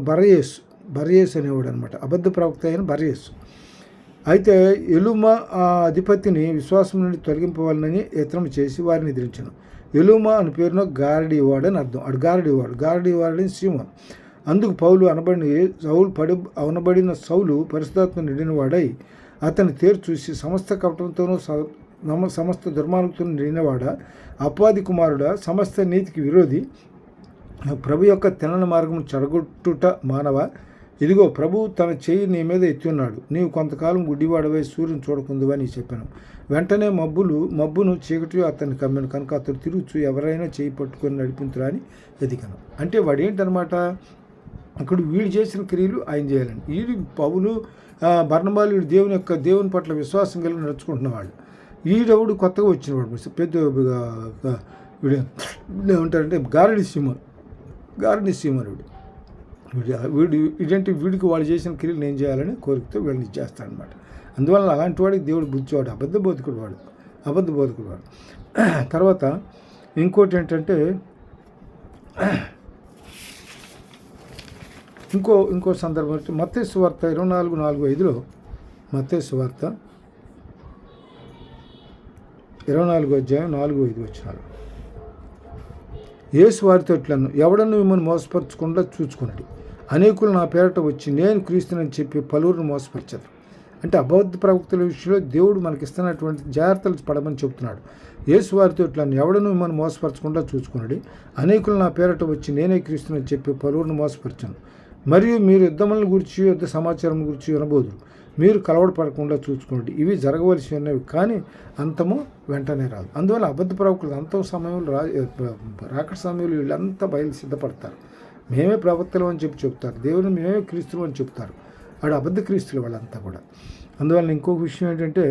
బర్యేసు అనేవాడు అనమాట, అబద్ధ ప్రవక్త అయిన బర్యేసు. అయితే ఎలుమ ఆ అధిపతిని విశ్వాసం నుండి తొలగింపవాలని యత్నం చేసి వారిని ఎదిరించాను. ఎలుమ అని పేరున గారడీవాడు అని అర్థం. గారడీవాడని సీమోన్. అందుకు పౌలు అనబడిన సౌలు పరిశుద్ధాత్మ నిండినవాడై అతని తేరు చూసి, సమస్త కపటంతోనూ సమస్త దుర్మార్గంతో నిండినవాడ, అపవాది కుమారుడా, సమస్త నీతికి విరోధి, ప్రభు యొక్క తినని మార్గం చెడగొట్టుట మానవ, ఇదిగో ప్రభువు తన చెయ్యి నీ మీద ఎత్తి ఉన్నాడు, నీవు కొంతకాలం గుడ్డివాడవై సూర్యుని చూడకుందువని చెప్పాను. వెంటనే మబ్బును చీకటి అతన్ని కమ్మాను కనుక అతడు తిరుగుచు ఎవరైనా చేయి పట్టుకొని నడిపించురా అని ఎదిగాను. అంటే వాడు ఏంటనమాట, అక్కడ వీడు చేసిన క్రియలు ఆయన చేయాలండి. వీడు పౌలు బర్నబాలు వీడు దేవుని పట్ల విశ్వాసం కలిగి నడుచుకుంటున్నవాడు. వీడెవడు కొత్తగా వచ్చినవాడు, పెద్ద వీడు ఏమంటారంటే గారడి సీమనుడు. వీడికి వాళ్ళు చేసిన క్రియలు నేను చేయాలని కోరికతో వీళ్ళని చేస్తాడనమాట. అందువల్ల అలాంటి వాడికి దేవుడు బుద్ధివాడు, అబద్ధ బోధకుడు వాడు. తర్వాత ఇంకోటి ఏంటంటే ఇంకో సందర్భం మత్తయి సువార్త 24:4-5 మత్తయి సువార్త 24వ అధ్యాయం 4-5 వచనాలు. యేసు వారితో ఇట్లను, ఎవడನ್ನು మిమ్మల్ని మోసపరచకుండా చూచుకున్నాడు. అనేకులు నా పేరట వచ్చి నేను క్రీస్తునని చెప్పి పలువురిని మోసపరిచారు. అంటే అబద్ధ ప్రవక్తల విషయంలో దేవుడు మనకి ఇస్తున్నటువంటి జాగ్రత్తలు పడమని చెబుతున్నాడు. యేసు వారితో ఇట్లను, ఎవడను మిమ్మల్ని మోసపరచకుండా చూచుకున్నాడు. అనేకులు నా పేరట వచ్చి నేనే క్రీస్తునని చెప్పి పలువురిని మోసపరిచాను. మరియు మీరు యుద్ధములను గురించి యుద్ధ సమాచారం గురించి వినబోదురు. మీరు కలవడపడకుండా చూసుకోండి. ఇవి జరగవలసి ఉన్నవి, కానీ అంతము వెంటనే రాదు. అందువల్ల అబద్ధ ప్రవక్తలు అంతం సమయంలో రాకడ సమయంలో వీళ్ళంతా బయలు సిద్ధపడతారు. మేమే ప్రవక్తలు అని చెప్తారు, దేవుని మేమే క్రీస్తులు అని చెప్తారు. వాడు అబద్ధ క్రీస్తులు వాళ్ళంతా కూడా. అందువల్ల ఇంకొక విషయం ఏంటంటే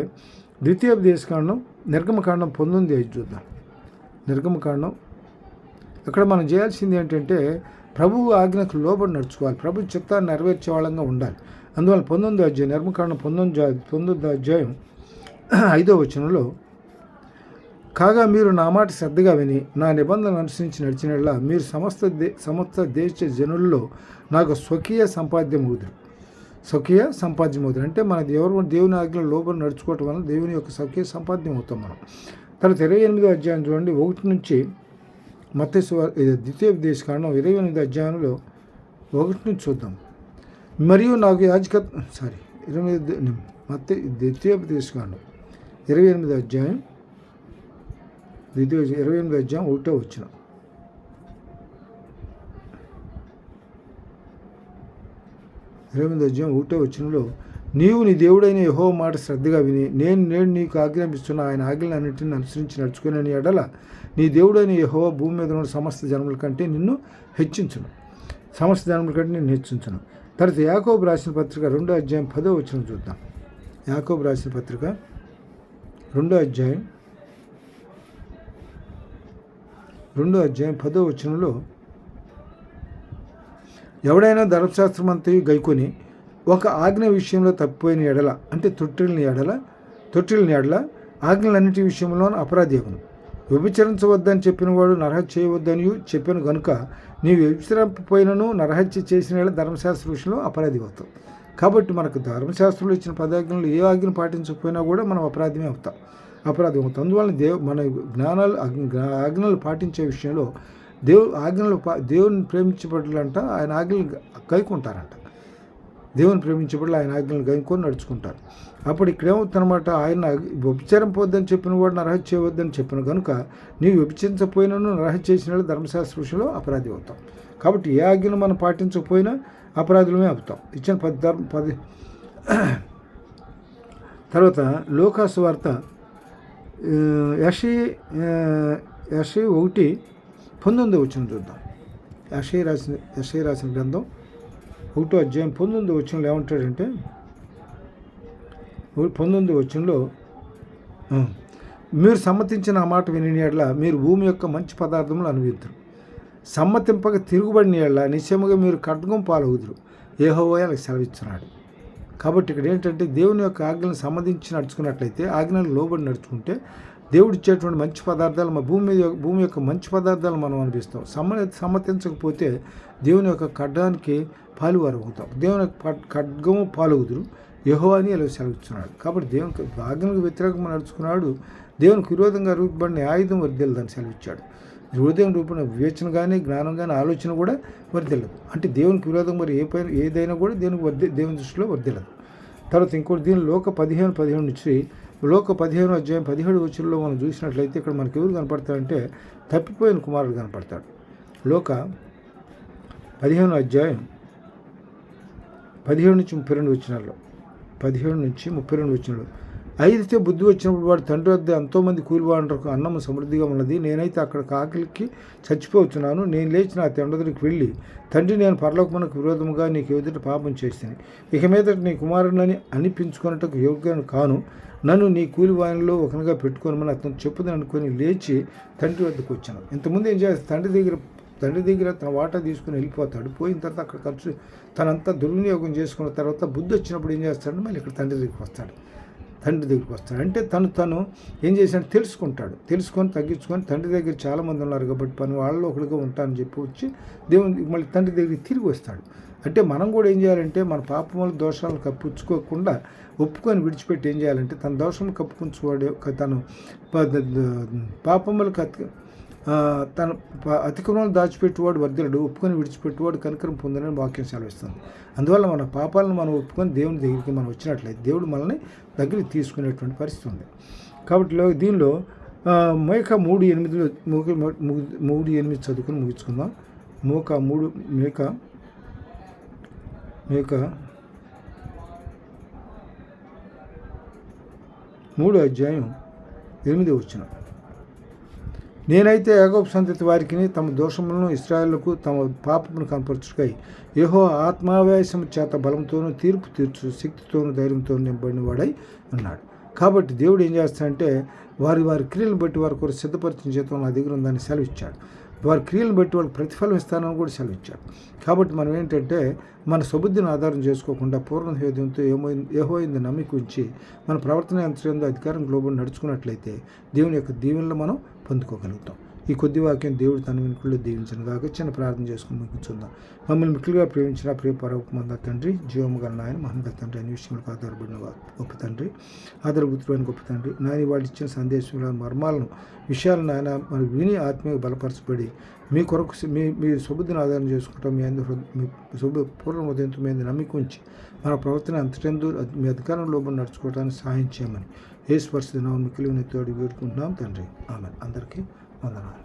ద్వితీయోపదేశకాండం నిర్గమకాండం 19:5 చూద్దాం. నిర్గమకాండం అక్కడ మనం చేయాల్సింది ఏంటంటే ప్రభువు ఆజ్ఞకు లోబడి నడుచుకోవాలి, ప్రభు చిత్తాన్ని నెరవేర్చే వాళ్ళంగా ఉండాలి. అందువల్ల 19వ అధ్యాయం, నిర్గమకాండం 19వ అధ్యాయం 5వ వచనంలో, కాగా మీరు నా మాట శ్రద్ధగా విని నా నిబంధనలు అనుసరించి నడిచినట్లా మీరు సమస్త దేశ జనుల్లో నాకు స్వకీయ సంపాద్యమవుదురు. అంటే మన దేవుని ఆజ్ఞల లోపల నడుచుకోవటం వల్ల దేవుని యొక్క స్వకీయ సంపాద్యం అవుతాం మనం. తర్వాత 28వ అధ్యాయం చూడండి, 1 నుంచి మత్తయి ద్వితీయోపదేశకాండం 28వ అధ్యాయంలో 1 నుంచి చూద్దాం. మరియు నాకు మత్తయి ద్వితీయోపదేశకాండం 28వ అధ్యాయం 1వ వచనం. అధ్యాయం 1వ వచనంలో, నీవు నీ దేవుడైన యెహోవా మాట శ్రద్ధగా విని నేను నీకు ఆజ్ఞాపిస్తున్న ఆయన ఆజ్ఞలన్నింటిని అనుసరించి నడుచుకునే ఎడల నీ దేవుడైన యెహోవా భూమి మీద ఉన్న సమస్త జనముల కంటే నిన్ను హెచ్చించును. తర్వాత యాకోబు రాసిన పత్రిక 2వ అధ్యాయం 10వ వచనం చూద్దాం. యాకోబు రాసిన పత్రిక 2వ అధ్యాయం 10వ వచనంలో, ఎవడైనా ధర్మశాస్త్రం అంతయు గైకొని ఒక ఆజ్ఞ విషయంలో తప్పిపోయిన ఎడల, అంటే తొట్టిల్ని ఎడల ఆజ్ఞలన్నిటి విషయంలో అపరాధి అగును. వ్యభిచరించవద్దని చెప్పినవాడు నరహత్య చేయవద్దని చెప్పాను కనుక నీవు వ్యభిచరింపపోయినను నరహత్య చేసిన ఎడల ధర్మశాస్త్ర విషయంలో అపరాధి అవుతాం. కాబట్టి మనకు ధర్మశాస్త్రంలో ఇచ్చిన పదాజ్ఞలు ఏ ఆజ్ఞను పాటించకపోయినా కూడా మనం అపరాధం అవుతాం. అందువల్ల మన ఆజ్ఞలు పాటించే విషయంలో దేవుని ప్రేమించబడాలంట, ఆయన ఆజ్ఞలు గైకుంటారంట. దేవుని ప్రేమించబడి ఆయన ఆజ్ఞలు గైకొని నడుచుకుంటారు. అప్పుడు ఇక్కడ ఏమవుతుందన్నమాట, ఆయన వ్యభిచరింపవద్దని చెప్పిన వాడు నరహత్య చేయవద్దని చెప్పిన కనుక నీవు వ్యభిచరించకపోయినను నరహత్య చేసిన ధర్మశాస్త్ర విషయంలో అపరాధి అవుతాం. కాబట్టి ఏ ఆజ్ఞను మనం పాటించకపోయినా అపరాధులమే అవుతాం. ఇచ్చిన 10 తర్వాత లూకాసు వార్త యెషయా 1:19 వచనం చూద్దాం. యెషయా రాసిన గ్రంథం 1వ అధ్యాయం 19వ వచనంలో ఏమంటాడంటే, 19వ వచనంలో, మీరు సమ్మతించిన ఆ మాట విని ఎడల మీరు భూమి యొక్క మంచి పదార్థములు అనుభవించరు. సమ్మతింపక తిరుగుబడిన ఎడల నిశ్చయముగా మీరు ఖడ్గం పాలవుదురు. యెహోవా అలా సెలవిస్తున్నాడు. కాబట్టి ఇక్కడ ఏంటంటే, దేవుని యొక్క ఆజ్ఞలను సమ్మతించి నడుచుకున్నట్లయితే, ఆజ్ఞలను లోబడి నడుచుకుంటే దేవుడు ఇచ్చేటువంటి మంచి పదార్థాలు భూమి యొక్క మంచి పదార్థాలు మనం అనిపిస్తాం. సమ్మతించకపోతే దేవుని యొక్క ఖడ్గానికి పాలువారు అవుతాం. దేవుని యొక్క ఖడ్గము పాలవుదురు యెహోవా అని ఇలా సెలవిస్తున్నాడు. కాబట్టి దేవునికి ఆజ్ఞలకు వ్యతిరేకంగా నడుచుకున్నాడు. దేవునికి విరోధంగా రూపబడిన ఆయుధం వర్దిల్లదని సెలవిచ్చాడు. హృదయం రూపణ వివేచన కానీ జ్ఞానం కానీ ఆలోచన కూడా వర్దిల్లదు. అంటే దేవునికి విరోధం మరి ఏదైనా కూడా దేవుని దృష్టిలో వర్దిల్లదు. తర్వాత ఇంకోటి, దీని లోక 15 నుంచి లోక 15వ అధ్యాయం 17 వచనంలో మనం చూసినట్లయితే ఇక్కడ మనకి ఎవరు కనపడతాడంటే తప్పిపోయిన కుమారుడు కనపడతాడు. లోక 15వ అధ్యాయం 17 నుంచి 32 వచనాల్లో, 17 నుంచి 32 వచనంలో, అయితే బుద్ధి వచ్చినప్పుడు వాడు తండ్రి వద్ద ఎంతోమంది కూలివాడకు అన్నము సమృద్ధిగా ఉన్నది, నేనైతే అక్కడ ఆకలికి చచ్చిపోతున్నాను. నేను లేచి నా తండ్రికి వెళ్ళి, తండ్రి, నేను పరలోకమునకు విరోధముగా నీకు ఎదుట పాపం చేస్తాను. ఇక మీద నీ కుమారుని అనిపించుకున్నట్టుకు యోగ్యాన్ని కాను. నన్ను నీ కూలివానిలో ఒకరిగా పెట్టుకోనమని అతను చెప్పుదని అనుకొని లేచి తండ్రి వద్దకు వచ్చాను. ఇంతకుముందు ఏం చేస్తాను, తండ్రి దగ్గర తన వాటా తీసుకుని వెళ్ళిపోతాడు. పోయిన తర్వాత అక్కడ ఖర్చు తనంతా దుర్వినియోగం చేసుకున్న తర్వాత బుద్ధి వచ్చినప్పుడు ఏం చేస్తాడు, మళ్ళీ ఇక్కడ తండ్రి దగ్గరికి వస్తాడు. అంటే తను ఏం చేశాడు తెలుసుకొని తగ్గించుకొని తండ్రి దగ్గర చాలామంది ఉన్నారు కాబట్టి పని వాళ్ళలో ఒకరిగా ఉంటానని చెప్పి వచ్చి దేవుని మళ్ళీ తండ్రి దగ్గరికి తిరిగి వస్తాడు. అంటే మనం కూడా ఏం చేయాలంటే మన పాపముల దోషాలను కప్పుచ్చుకోకుండా ఒప్పుకొని విడిచిపెట్టి ఏం చేయాలంటే తన దోషములు కప్పుకుంచుకోవాడు, తను పాపములకు తన అతిక్రమాలు దాచిపెట్టేవాడు వర్ధిల్లుడు, ఒప్పుకొని విడిచిపెట్టేవాడు కనికరం పొందని వాక్యం సెలవిస్తుంది. అందువల్ల మన పాపాలను మనం ఒప్పుకొని దేవుని దగ్గరికి మనం వచ్చినట్లయితే దేవుడు మనల్ని దగ్గరికి తీసుకునేటువంటి పరిస్థితి ఉంది. కాబట్టి దీనిలో మేక 3:8 చదువుకొని ముగించుకుందాం. మేక 3వ అధ్యాయం 8వ వచనం, నేనైతే యాకోబు సంతతి వారికి తమ దోషములను ఇశ్రాయేలుకు తమ పాపమును కనపరచుకై యెహోవా ఆత్మావేశము చేత బలంతోనూ తీర్పు తీర్చు శక్తితోనూ ధైర్యంతో నింపబడిన వాడై ఉన్నాడు. కాబట్టి దేవుడు ఏం చేస్తాడంటే వారి క్రియలను బట్టి వారి కొరకు సిద్ధపరిచిన చేత నా దగ్గర ఉందని సెలవిచ్చాడు. వారి క్రియలను బట్టి వాళ్ళకి ప్రతిఫలం ఇస్తానని కూడా సెలవిచ్చాడు. కాబట్టి మనం ఏంటంటే మన సుబుద్ధిని ఆధారం చేసుకోకుండా పూర్ణ హృదయంతో యెహోవాయందు నమ్మిక ఉంచి మన ప్రవర్తన యంత్రంలో అధికారం గ్లోబల్ నడుచుకున్నట్లయితే దేవుని యొక్క దీవెనలు మనం పొందుకోగలుగుతాం. ఈ కొద్ది వాక్యం దేవుడు తన వెనుకల్లో దీవించను గాక. చిన్న ప్రార్థన చేసుకుని ముగించుందాం. మమ్మల్ని మిక్కులుగా ప్రేమించిన ప్రియ పరమ తండ్రి, జీవము గల నాయన, మహోన్నత తండ్రి, అనే విషయంలో ఆధారపడిన గొప్ప తండ్రి, ఆధారభూతులైన గొప్ప తండ్రి, నాయన వాళ్ళు ఇచ్చిన సందేశంలో మర్మాలను విషయాలను నాయన మరి విని ఆత్మీయ బలపరచబడి మీ కొరకు మీ సుబుద్ధిని ఆధారం చేసుకుంటాం. మీ పూర్ణ ఉదయంతో మీద నమ్మిక ఉంచి మన ప్రవర్తన అంతటెందు మీ అధికారంలో నడుచుకోవడానికి సహాయం చేయమని యేసు పరిస్థితి మిక్కిలి తోడు వేడుకుంటున్నాం తండ్రి. ఆమె అందరికీ వందనాలు.